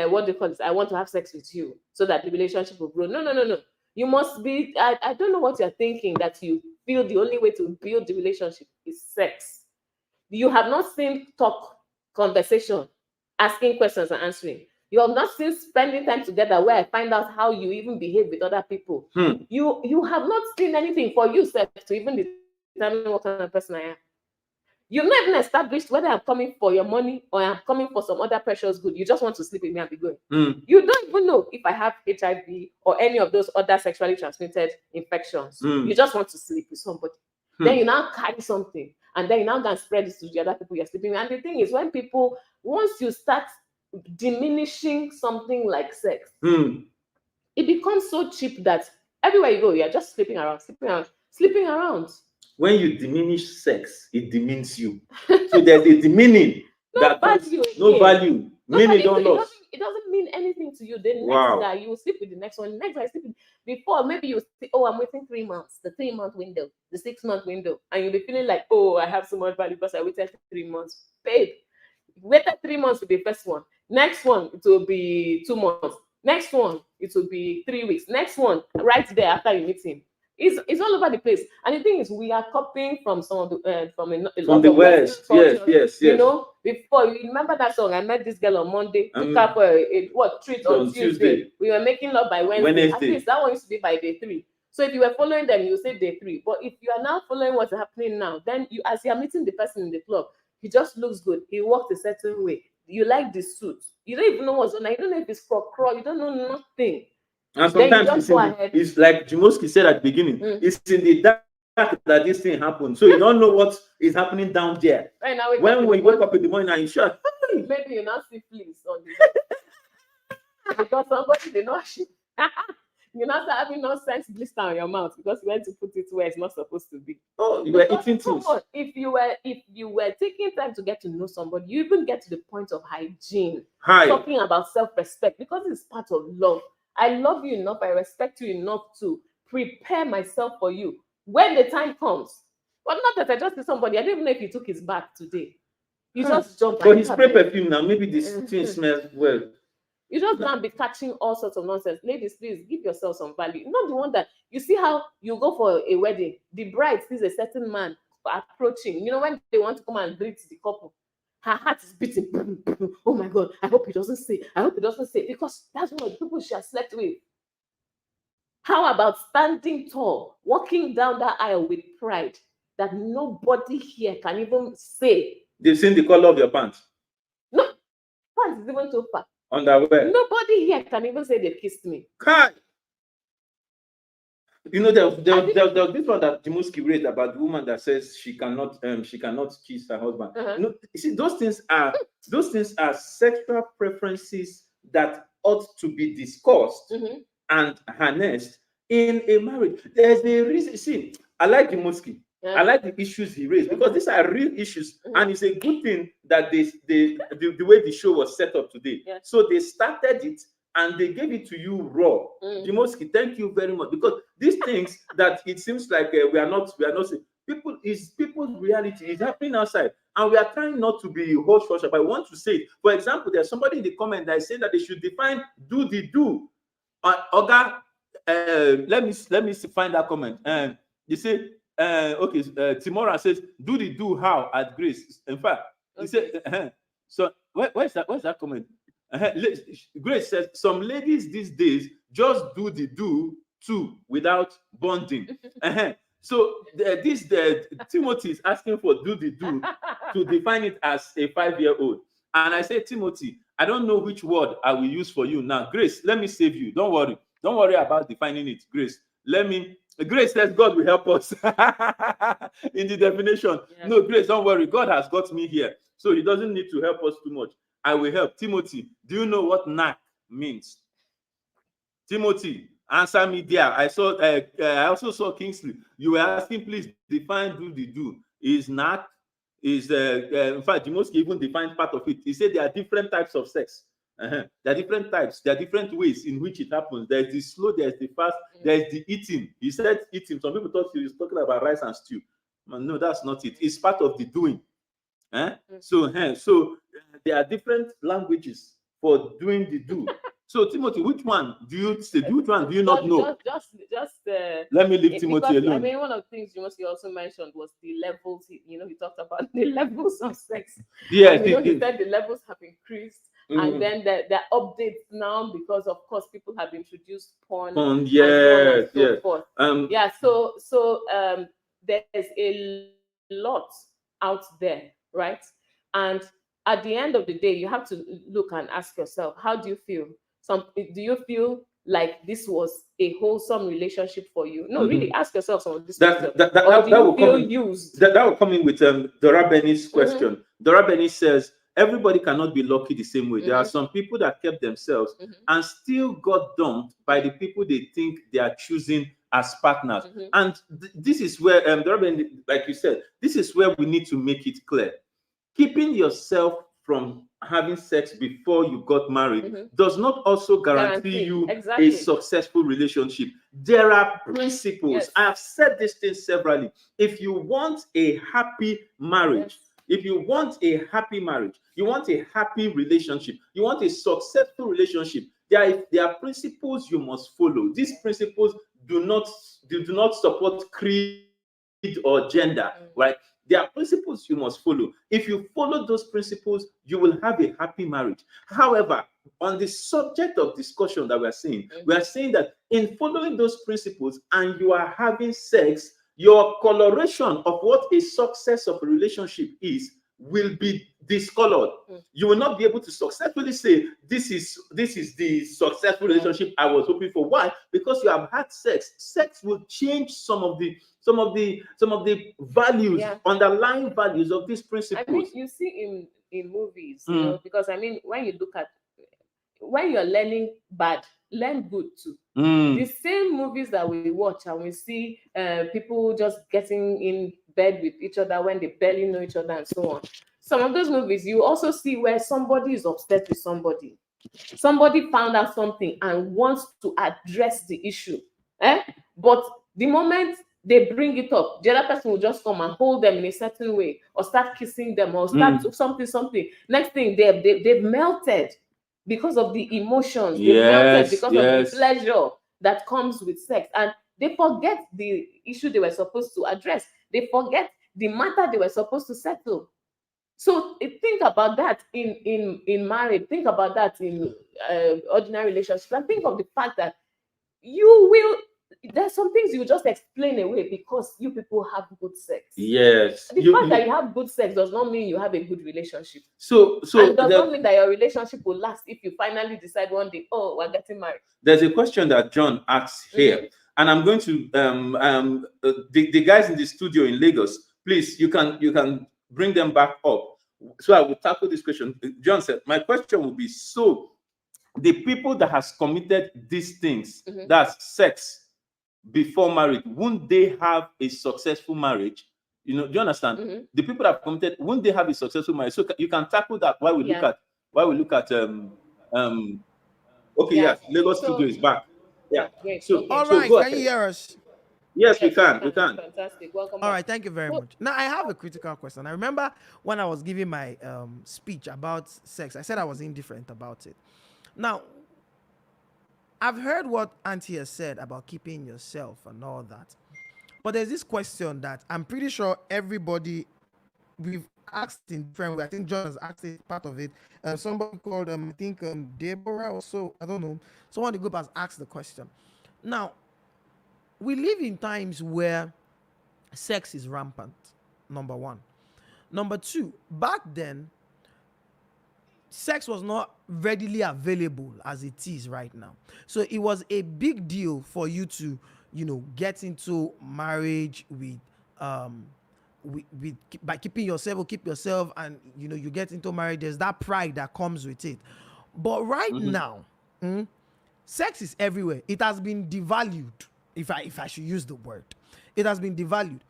what do you call this? I want to have sex with you so that the relationship will grow. No. You must be, I don't know what you're thinking, that you feel the only way to build the relationship is sex. You have not seen talk, conversation, asking questions and answering. You have not seen spending time together where I find out how you even behave with other people. You have not seen anything for yourself to even determine what kind of person I am. You've not even established whether I'm coming for your money or I'm coming for some other precious good. You just want to sleep with me and be going. You don't even know if I have HIV or any of those other sexually transmitted infections. You just want to sleep with somebody. Then you now carry something, and then you now go and spread it to the other people you're sleeping with. And the thing is, when people, once you start diminishing something like sex, it becomes so cheap that everywhere you go, you're just sleeping around. When you diminish sex, it demeans you. So there's a demeaning. No value. Meaning don't lose. It doesn't mean anything to you. The next guy, you will sleep with the next one. The next guy, sleep with before. Maybe you say, oh, I'm waiting 3 months. The 3-month window, the 6-month window, and you'll be feeling like, oh, I have so much value because I waited 3 months. Babe, waited 3 months with the first one. Next one, it will be 2 months. Next one, it will be 3 weeks. Next one, right there after you meet him. It's all over the place. And the thing is, we are copying from some of the from the West. Yes. You know, before, you remember that song? I met this girl on Monday, took her for a treat on Tuesday. We were making love by Wednesday. At least that one used to be by day 3. So if you were following them, you say day 3. But if you are now following what's happening now, then you, as you are meeting the person in the club, he just looks good. He walks a certain way. You like the suit. You don't even know what's on. You don't know if it's croc. You don't know nothing. And sometimes it's like Jimoski said at the beginning, it's in the dark that this thing happens. So you don't know what is happening down there. Right now, when we wake up in the morning and you shut, maybe you now see fleas on the because somebody did not shit. You now start having nonsense blister on your mouth because you went to put it where it's not supposed to be. Oh, you were eating things. If you were taking time to get to know somebody, you even get to the point of hygiene. Talking about self-respect, because it's part of love. I love you enough, I respect you enough to prepare myself for you when the time comes. But not that I just see somebody, I don't even know if he took his bath today. You just jump. But his spray perfume now, maybe this thing smells well. You just can't be catching all sorts of nonsense. Ladies, please give yourself some value. Not the one that you see how you go for a wedding, the bride sees a certain man approaching. You know, when they want to come and greet the couple, her heart is beating. Oh my God, I hope he doesn't say. Because that's one of the people she has slept with. How about standing tall, walking down that aisle with pride that nobody here can even say? They've seen the color of your pants. No, pants is even too far. Underwear. Nobody here can even say they've kissed me. God. You know, there was this one that Jimoski raised about the woman that says she cannot kiss her husband. No, you see, those things are sexual preferences that ought to be discussed and harnessed in a marriage. There's a reason. See, I like Jimoski. I like the issues he raised because these are real issues, and it's a good thing that the way the show was set up today. So they started it and they gave it to you raw. Jimoski, thank you very much, because these things that it seems like we are not saying, people's reality is happening outside, and we are trying not to be hush hush, but I want to say it. For example, there's somebody in the comment that is saying that they should define do the do. Oga, let me find that comment. You say. Timora says, do the do how at Grace. In fact, he said, so where's that comment? Grace says, some ladies these days just do the do too without bonding. So Timothy is asking for do the do to define it as a 5-year-old. And I say, Timothy, I don't know which word I will use for you now. Grace, let me save you. Don't worry about defining it. Grace says God will help us in the definition. No, Grace, don't worry. God has got me here. So he doesn't need to help us too much. I will help. Timothy, do you know what knack means? Timothy, answer me there. I also saw Kingsley. You were asking, please define do the do. Is knack, in fact, Jimoski even defined part of it. He said there are different types of sex. There are different types. There are different ways in which it happens. There's the slow, there's the fast, there's the eating. He said eating. Some people thought he was talking about rice and stew. No, that's not it. It's part of the doing. So there are different languages for doing the do. So Timothy, which one do you say? Which one do you not know? Just let me leave Timothy alone. I mean, one of the things Timothy also mentioned was the levels. He talked about the levels of sex. Yeah, he said the levels have increased. and then the updates now, because of course people have introduced porn, and yes, so on and so forth. There's a lot out there, right? And at the end of the day, you have to look and ask yourself, how do you feel? Do you feel like this was a wholesome relationship for you? No, really ask yourself some of these questions. Or do you feel used? That will come in with Dora Benny's question. Dora Benny says, everybody cannot be lucky the same way. There are some people that kept themselves and still got dumped by the people they think they are choosing as partners. And this is where, Dora Benny, like you said, this is where we need to make it clear. Keeping yourself from having sex before you got married does not also guarantee you a successful relationship. There are principles. Yes. I have said this thing severally. If you want a happy marriage, if you want a happy marriage, you want a happy relationship, you want a successful relationship, there are principles you must follow. These principles do not support creed or gender, right? There are principles you must follow. If you follow those principles, you will have a happy marriage. However, on the subject of discussion that we are saying that in following those principles and you are having sex, your coloration of what a success of a relationship is will be discolored. You will not be able to successfully say this is the successful relationship I was hoping for. Why? Because you have had sex. Sex will change some of the values, underlying values of these principles. I mean, you see in movies, you know, because I mean, when you're learning bad, learn good too. The same movies that we watch and we see people just getting in bed with each other when they barely know each other and so on. Some of those movies you also see where somebody is upset with somebody. Somebody found out something and wants to address the issue. But the moment they bring it up, the other person will just come and hold them in a certain way, or start kissing them, or start something. Next thing, they've melted because of the emotions. They've melted because of the pleasure that comes with sex, and they forget the issue they were supposed to address. They forget the matter they were supposed to settle. So think about that in marriage. Think about that in ordinary relationships, and think of the fact that there's some things you just explain away because you people have good sex. Yes. The fact that you have good sex does not mean you have a good relationship. So and does not mean that your relationship will last if you finally decide one day, oh, we're getting married. There's a question that John asks here, and I'm going to the guys in the studio in Lagos, please, you can bring them back up. So I will tackle this question. John said, my question will be, so the people that has committed these things, that's sex, before marriage, wouldn't they have a successful marriage? You know, do you understand? The people that have committed, wouldn't they have a successful marriage? So you can tackle that while we look at Lagos studio is back. Yeah. So all right, can you hear us? Yes, we can. Fantastic. Welcome. All right, thank you very much. Now I have a critical question. I remember when I was giving my speech about sex, I said I was indifferent about it. Now, I've heard what Auntie has said about keeping yourself and all that. But there's this question that I'm pretty sure everybody, we've asked in different ways. I think John has asked it, part of it. Somebody called, I think Deborah or so, I don't know. Someone in the group has asked the question. Now, we live in times where sex is rampant, number one. Number two, back then, sex was not readily available as it is right now. So it was a big deal for you to, get into marriage by keeping yourself, or keep yourself, and you get into marriage. There's that pride that comes with it. But right now, sex is everywhere. It has been devalued, if I should use the word. It has been devalued.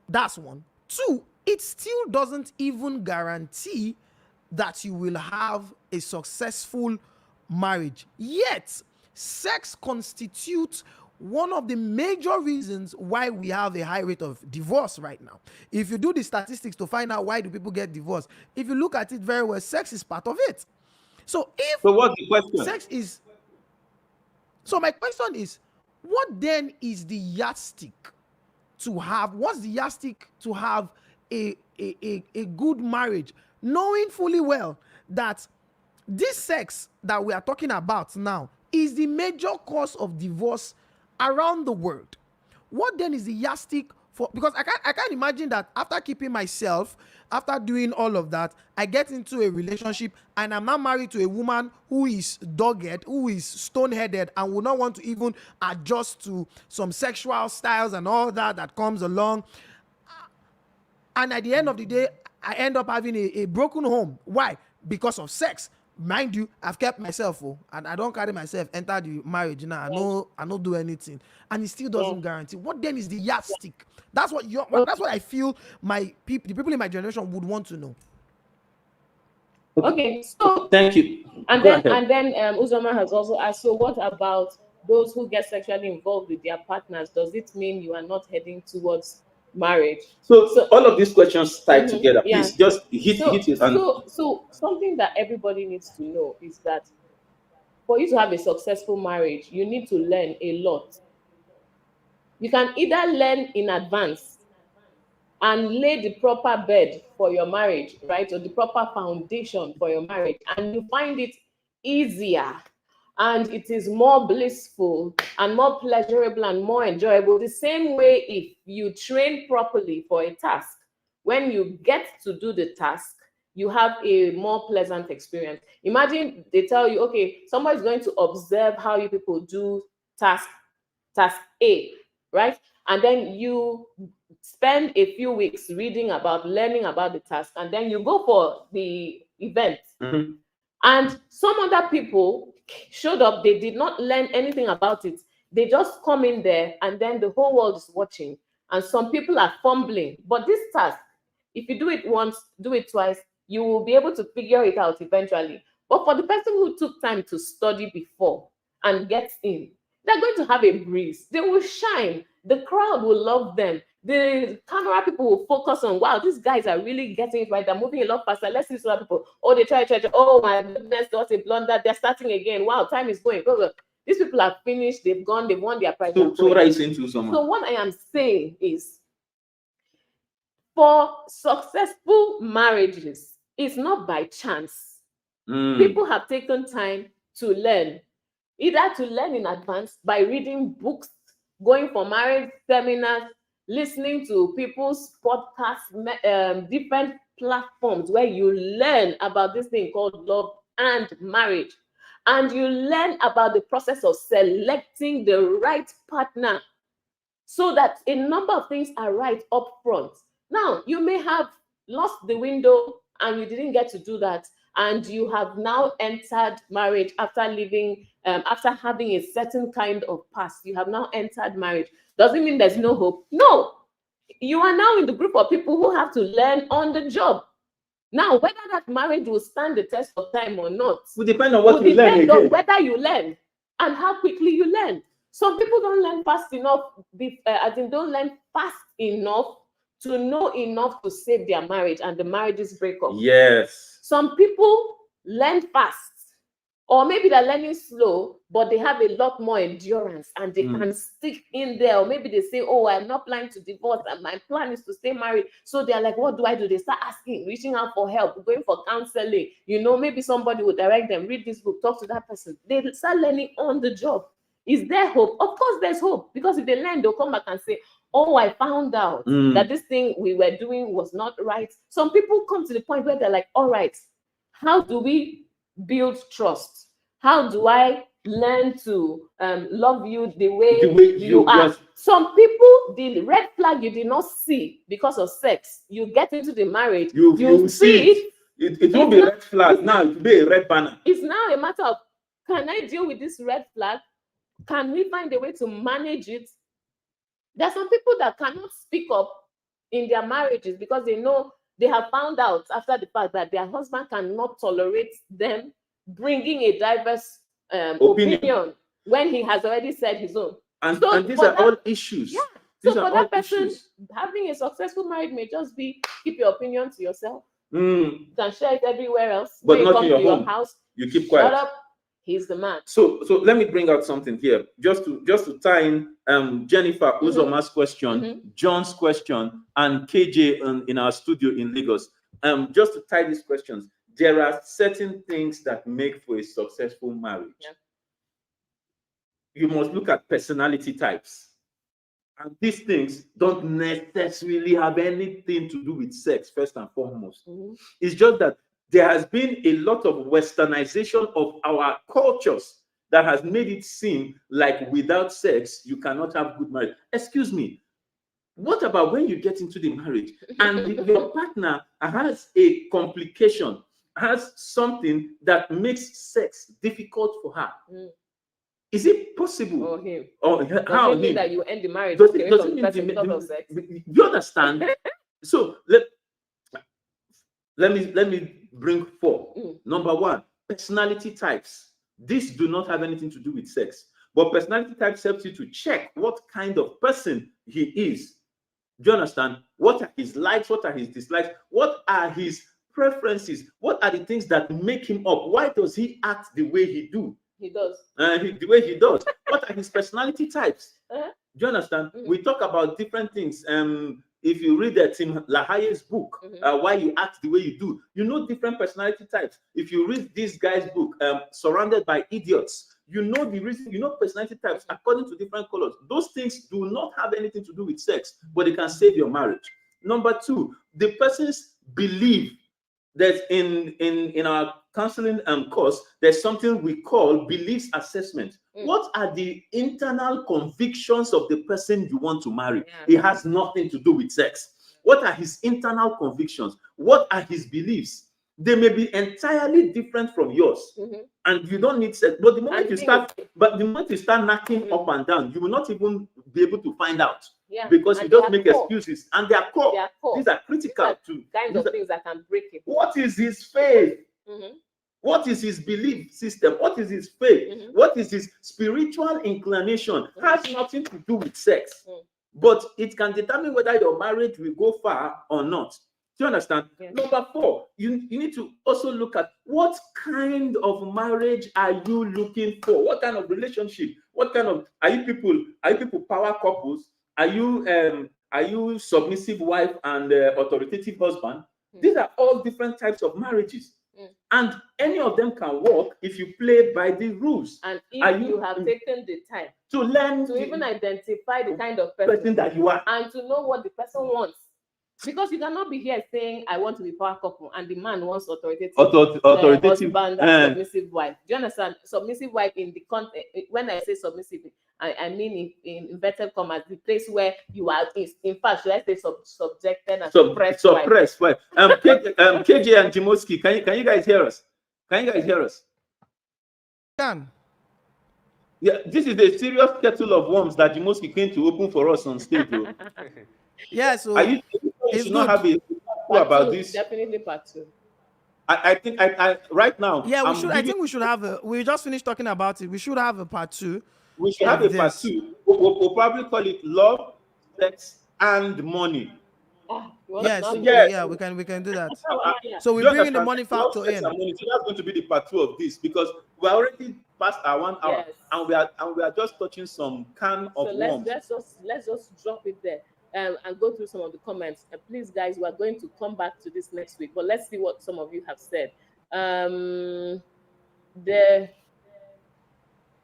That's one. Two, it still doesn't even guarantee that you will have a successful marriage. Yet, sex constitutes one of the major reasons why we have a high rate of divorce right now. If you do the statistics to find out why do people get divorced, if you look at it very well, sex is part of it. So what's the question? Sex is... So my question is, what then is the yardstick to have? What's the yardstick to have a good marriage, knowing fully well that this sex that we are talking about now is the major cause of divorce around the world. What then is the yardstick for? Because I can't imagine that after keeping myself, after doing all of that, I get into a relationship and I'm not married to a woman who is dogged, who is stone-headed, and will not want to even adjust to some sexual styles and all that comes along. And at the end of the day, I end up having a broken home. Why? Because of sex. Mind you, I've kept myself, and I don't carry myself enter the marriage now. I don't do anything, and it still doesn't guarantee. What then is the yardstick? That's what I feel the people in my generation would want to know. Okay, so thank you. And then Uzoma has also asked, so what about those who get sexually involved with their partners? Does it mean you are not heading towards marriage? So all of these questions tied together. Please just hit it. So something that everybody needs to know is that for you to have a successful marriage, you need to learn a lot. You can either learn in advance and lay the proper bed for your marriage, right? Or the proper foundation for your marriage, and you find it easier and it is more blissful and more pleasurable and more enjoyable. The same way, if you train properly for a task, when you get to do the task, you have a more pleasant experience. Imagine they tell you, okay, somebody's going to observe how you people do task A, right? And then you spend a few weeks learning about the task, and then you go for the event. Mm-hmm. And some other people showed up, they did not learn anything about it. They just come in there, and then the whole world is watching. And some people are fumbling. But this task, if you do it once, do it twice, you will be able to figure it out eventually. But for the person who took time to study before and gets in, they're going to have a breeze. They will shine. The crowd will love them. The camera people will focus on, wow, these guys are really getting it right. They're moving a lot faster. Let's see some other people. Oh, they try. Oh, my goodness, that's a blunder. They're starting again. Wow, time is going. These people are finished. They've gone. They've won their prize. So what are you saying to someone? So what I am saying is, for successful marriages, it's not by chance. People have taken time to learn, either to learn in advance by reading books, going for marriage seminars, listening to people's podcasts, different platforms where you learn about this thing called love and marriage. And you learn about the process of selecting the right partner so that a number of things are right up front. Now, you may have lost the window and you didn't get to do that, and you have now entered marriage after living, after having a certain kind of past. You have now entered marriage. Doesn't mean there's no hope. No, you are now in the group of people who have to learn on the job. Now, whether that marriage will stand the test of time or not will depend on what you learn again. On whether you learn and how quickly you learn. Some people don't learn fast enough, don't learn fast enough to know enough to save their marriage, and the marriages break up. Yes. Some people learn fast, or maybe they're learning slow, but they have a lot more endurance and they can stick in there. Or maybe they say, oh, I'm not planning to divorce and my plan is to stay married. So they're like, what do I do? They start asking, reaching out for help, going for counseling. Maybe somebody will direct them, read this book, talk to that person. They start learning on the job. Is there hope? Of course there's hope, because if they learn, they'll come back and say, oh, I found out that this thing we were doing was not right. Some people come to the point where they're like, all right, how do we build trust? How do I learn to love you the way you are? Yes. Some people, the red flag you did not see because of sex, you get into the marriage, you see it. It won't be a red flag now, it will be a red banner. It's now a matter of, can I deal with this red flag? Can we find a way to manage it? There are some people that cannot speak up in their marriages because they know, they have found out after the fact that their husband cannot tolerate them bringing a diverse opinion when he has already said his own. And these are all issues. Yeah. So for that person, having a successful marriage may just be, keep your opinion to yourself. You can share it everywhere else. But not in your house. You keep quiet. Shut up. He's the man. So let me bring out something here, just to tie in Jennifer Uzoma's question, John's question, and KJ in our studio in Lagos. Just to tie these questions. there are certain things that make for a successful marriage. Yeah. You must look at personality types. And these things don't necessarily have anything to do with sex, first and foremost. Mhm. It's just that there has been a lot of westernization of our cultures that has made it seem like without sex, you cannot have good marriage. Excuse me. What about when you get into the marriage and your partner has a complication, has something that makes sex difficult for her? Mm. Is it possible? Or him. Or Does how it mean him? that you end the marriage Does okay, it, does from it the mean person because of sex? you understand? So let me bring four. Mm. Number one, personality types. These do not have anything to do with sex, but personality types helps you to check what kind of person he is. Do you understand? What are his likes? What are his dislikes? What are his preferences? What are the things that make him up? Why does he act the way he do? He does. The way he does. What are his personality types? Uh-huh. Do you understand? Mhm. We talk about different things. If you read Tim LaHaye's book, Mhm. Why You Act the Way You Do, you know different personality types. If you read this guy's book, Surrounded by Idiots, you know the reason, you know personality types according to different colors. Those things do not have anything to do with sex, but they can save your marriage. Number two, the person's belief. That in our counseling course, there's something we call beliefs assessment. Mm. What are the internal convictions of the person you want to marry? Yeah. It has nothing to do with sex. What are his internal convictions? What are his beliefs? They may be entirely different from yours, Mhm. and you don't need sex. But the moment And you the thing start, is- but the moment you start knocking Mhm. up and down, you will not even be able to find out Yeah. because And you they just are make core. excuses, and they are core. They are core. These are critical These are too. Kinds These of are- things that can break it. What is his faith? Mhm. What is his belief system? What is his faith? Mhm. What is his spiritual inclination? Has nothing to do with sex, Mm. but it can determine whether your marriage will go far or not. Do you understand? Yes. Number four, you need to also look at what kind of marriage are you looking for? What kind of relationship? What kind of are you people power couples? Are you submissive wife and authoritative husband? Mm. These are all different types of marriages. Mm. And any of them can work if you play by the rules And Are if you- you have taken the time to learn to the even identify the kind of person person that you are. and to know what the person wants. Because you cannot be here saying, I want to be power couple, and the man wants authoritative Authoritative. husband and submissive wife. Do you understand? Submissive wife in the context, when I say submissive, I mean in inverted commas, the place where you are, in fact, should I say subjected and suppressed wife? Suppressed wife. KJ and Jimoski, can you guys hear us? Can you guys hear us? Can. Yeah, this is a serious kettle of worms that Jimoski came to open for us on stage. Though. Yeah, so Are you it's should not good. have a Part about two, this? definitely part two. I think I right now. Yeah, we I'm should. I giving- think we should have a. We just finished talking about it. We should have a part two. we should have a of part this. two. We'll probably call it love, sex, and money. Yes, not- yeah, we can do that. So we You bring in the understand? money Love, factor sex, in. and money. So that's going to be the part two of this because we're already past our 1 hour Yes. and we are just touching some can of So worms. let's just drop it there and go through some of the comments. And please, guys, we are going to come back to this next week, but let's see what some of you have said. The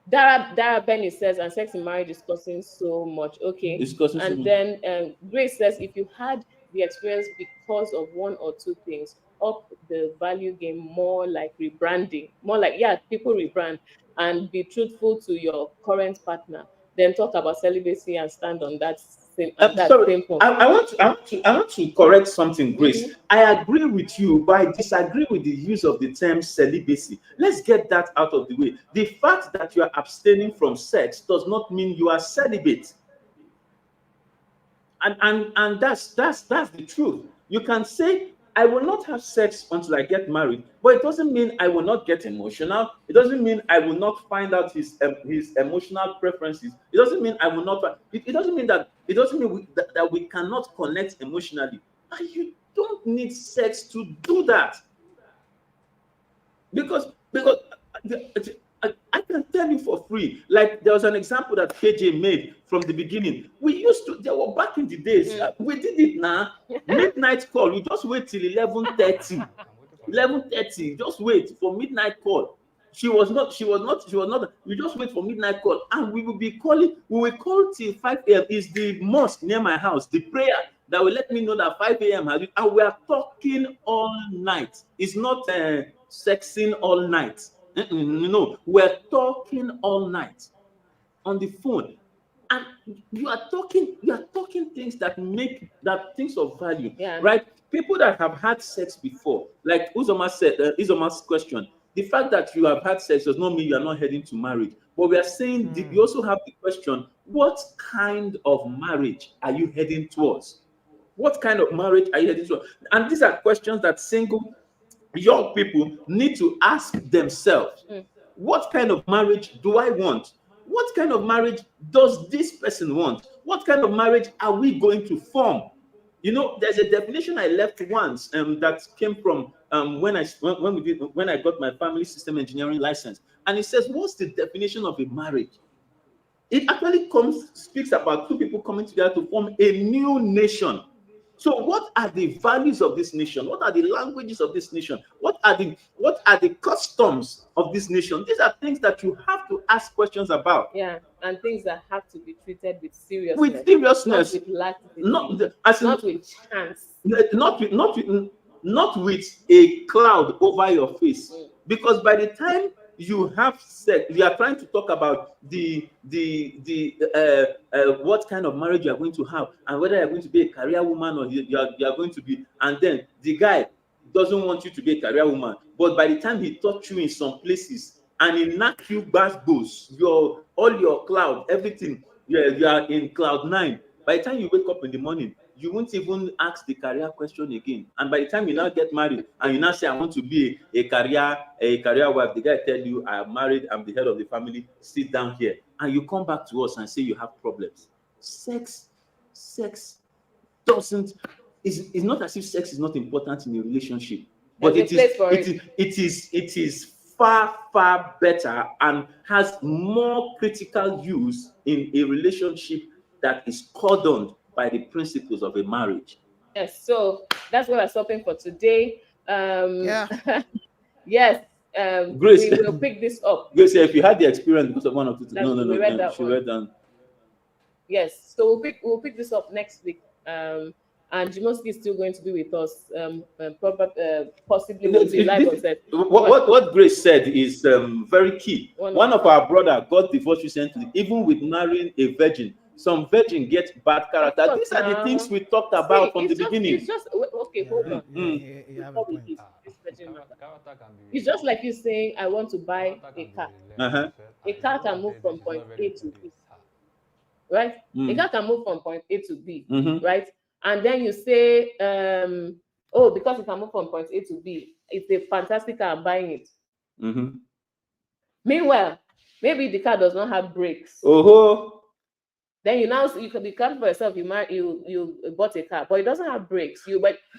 Dara Benny says, and sex in marriage is costing so much. Okay. It's costing so And much. then Grace says, if you had the experience because of one or two things, up the value game more like rebranding, more like, yeah, people rebrand and be truthful to your current partner. Then talk about celibacy and stand on that same, Sorry, same point. I want to correct something, Grace. Mhm. I agree with you, but I disagree with the use of the term celibacy. Let's get that out of the way. The fact that you are abstaining from sex does not mean you are celibate. And that's the truth. You can say, I will not have sex until I get married, but it doesn't mean I will not get emotional. It doesn't mean I will not find out his emotional preferences. It doesn't mean I will not. It doesn't mean that that we cannot connect emotionally. And you don't need sex to do that. Because I can tell you for free. Like there was an example that KJ made from the beginning. We used to. There were back in the days. We did it now. Midnight call. We just wait till 11:30. 11:30. Just wait for midnight call. She was not. We just wait for midnight call, and we will be calling. We will call till 5 a.m. Is the mosque near my house? The prayer that will let me know that 5 a.m. has been, and we are talking all night. It's not sexing all night. No, we're talking all night on the phone, and you are talking things that make that things of value, right? People that have had sex before, like Uzoma said, Uzoma's question. The fact that you have had sex does not mean you are not heading to marriage. But we are saying you also have the question: what kind of marriage are you heading towards? What kind of marriage are you heading towards? And these are questions that single young people need to ask themselves. What kind of marriage do I want? What kind of marriage does this person want? What kind of marriage are we going to form? You know, there's a definition I left once that came from when I got my family system engineering license, and it says, what's the definition of a marriage? It actually speaks about two people coming together to form a new nation. So what are the values of this nation? What are the languages of this nation? What are the customs of this nation? These are things that you have to ask questions about. Yeah, and things that have to be treated with seriousness. With seriousness, not with laxity, not with chance, not with a cloud over your face. Because by the time you have sex, you are trying to talk about what kind of marriage you are going to have, and whether you're going to be a career woman or you are going to be, and then the guy doesn't want you to be a career woman, but by the time he touch you in some places and he knock you basketballs, all your cloud, everything, you are in cloud 9. By the time you wake up in the morning, you won't even ask the career question again. And by the time you now get married and you now say, I want to be a career wife, the guy tell you, I am married, I'm the head of the family, sit down here. And you come back to us and say you have problems. Sex doesn't, it's not as if sex is not important in a relationship, but it is far, far better and has more critical use in a relationship that is cordoned by the principles of a marriage. Yes, so that's what we're stopping for today. Yeah. Yes. Grace, we will pick this up. Grace, if you had the experience because of one of the no, she read down. Yes, so we'll pick this up next week. And Jimoski is still going to be with us. Possibly will be live on set. What Grace said is very key. One of our brother got divorced recently, even with marrying a virgin. Some virgin get bad character. These are the things we talked about from the beginning. It's just okay. Hold on. It's just like you saying, I want to buy a car. A car can move from point A to B, right? A car can move from point A to B, right? And then you say, oh, because it can move from point A to B, it's a fantastic car, I'm buying it. Meanwhile, maybe the car does not have brakes. Then you can become for yourself. You bought a car, but it doesn't have brakes.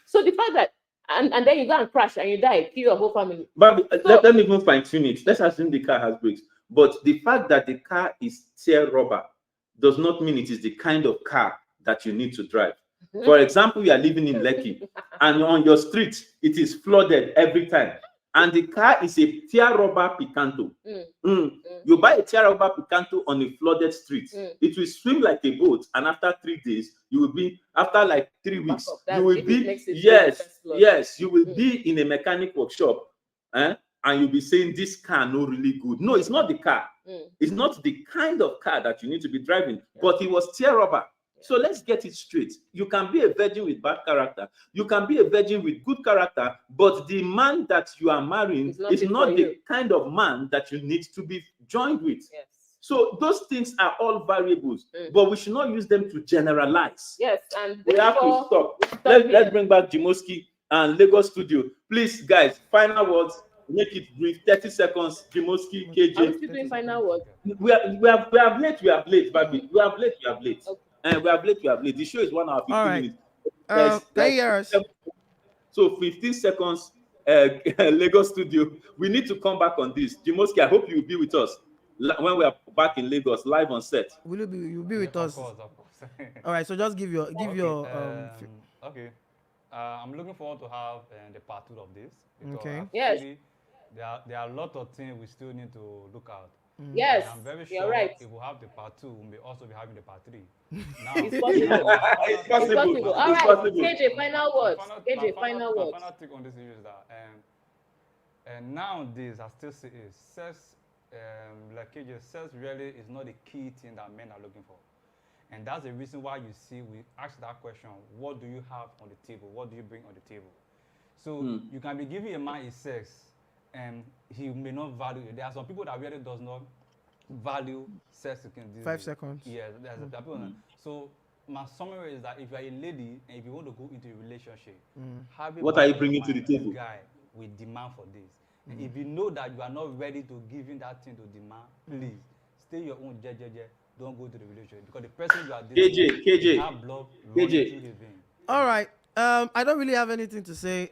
So the fact that and then you go and crash and you die, kill your whole family. But let me even fine tune it. Let's assume the car has brakes, but the fact that the car is tear rubber does not mean it is the kind of car that you need to drive. For example, you are living in Lekki, and on your street it is flooded every time, and the car is a tear rubber Picanto. You buy a tear rubber Picanto on a flooded street, it will swim like a boat, and after 3 days, you will be, after like 3 weeks, you will be, you will be in a mechanic workshop, and you'll be saying this car no really good. No, it's not the car. It's not the kind of car that you need to be driving, but it was tear rubber. So let's get it straight. You can be a virgin with bad character. You can be a virgin with good character, but the man that you are marrying is not the kind of man that you need to be joined with. Yes. So those things are all variables, but we should not use them to generalize. Yes, and we have to stop. Let's bring back Jimoski and Lagos Studio. Please, guys, final words. Make it brief. 30 seconds. Jimoski, KJ. Are we doing final words? We are late, baby. We are late. Okay. And we have late. The show is 1 hour 15 minutes. So 15 seconds, Lagos Studio. We need to come back on this. Jimoski, I hope you will be with us when we are back in Lagos, live on set. You'll be with us. Of course. All right, so just give your okay. I'm looking forward to have the part 2 of this. Because Okay. Yes. actually, there are a lot of things we still need to look at. Yes, And I'm very you're sure right. if we have the part 2, we may also be having the part 3. Now, It's possible. It's It's possible. possible. All It's right, possible. KJ, final words. KJ, my final my words. final take on this issue is that and nowadays I still see it. Sex, like KJ, sex really is not the key thing that men are looking for. And that's the reason why you see we ask that question, what do you have on the table? What do you bring on the table? So you can be giving a man his sex and he may not value it. There are some people that really does not value sex. 5 seconds. Yeah, there are people. So my summary is that if you're a lady and if you want to go into a relationship, have a What are you mind bringing to the this table? guy will demand for this. And if you know that you are not ready to give him that thing to demand, please stay your own jejeje. Don't go to the relationship because the person you are dating KJ, have blood running through his vein. All right. I don't really have anything to say.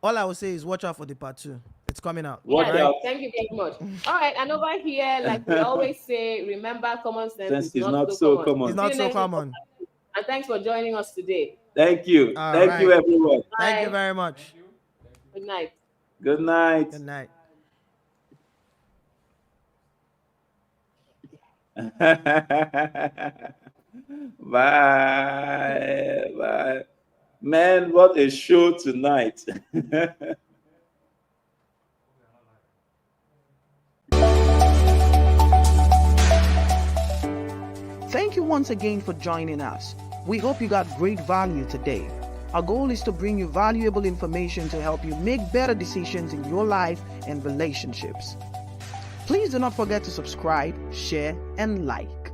All I will say is watch out for the part 2. It's coming out. Watch Yes, out. thank you very much. All right, and over here, like we always say, remember common sense Sense is not so common. common. It's not See you so next week. common. And thanks for joining us today. Thank you. All Thank you, right. everyone. Thank you Bye. very much. Good night. Good night. Good night. Bye. Bye. Man, what a show tonight. Thank you once again for joining us. We hope you got great value today. Our goal is to bring you valuable information to help you make better decisions in your life and relationships. Please do not forget to subscribe, share, and like.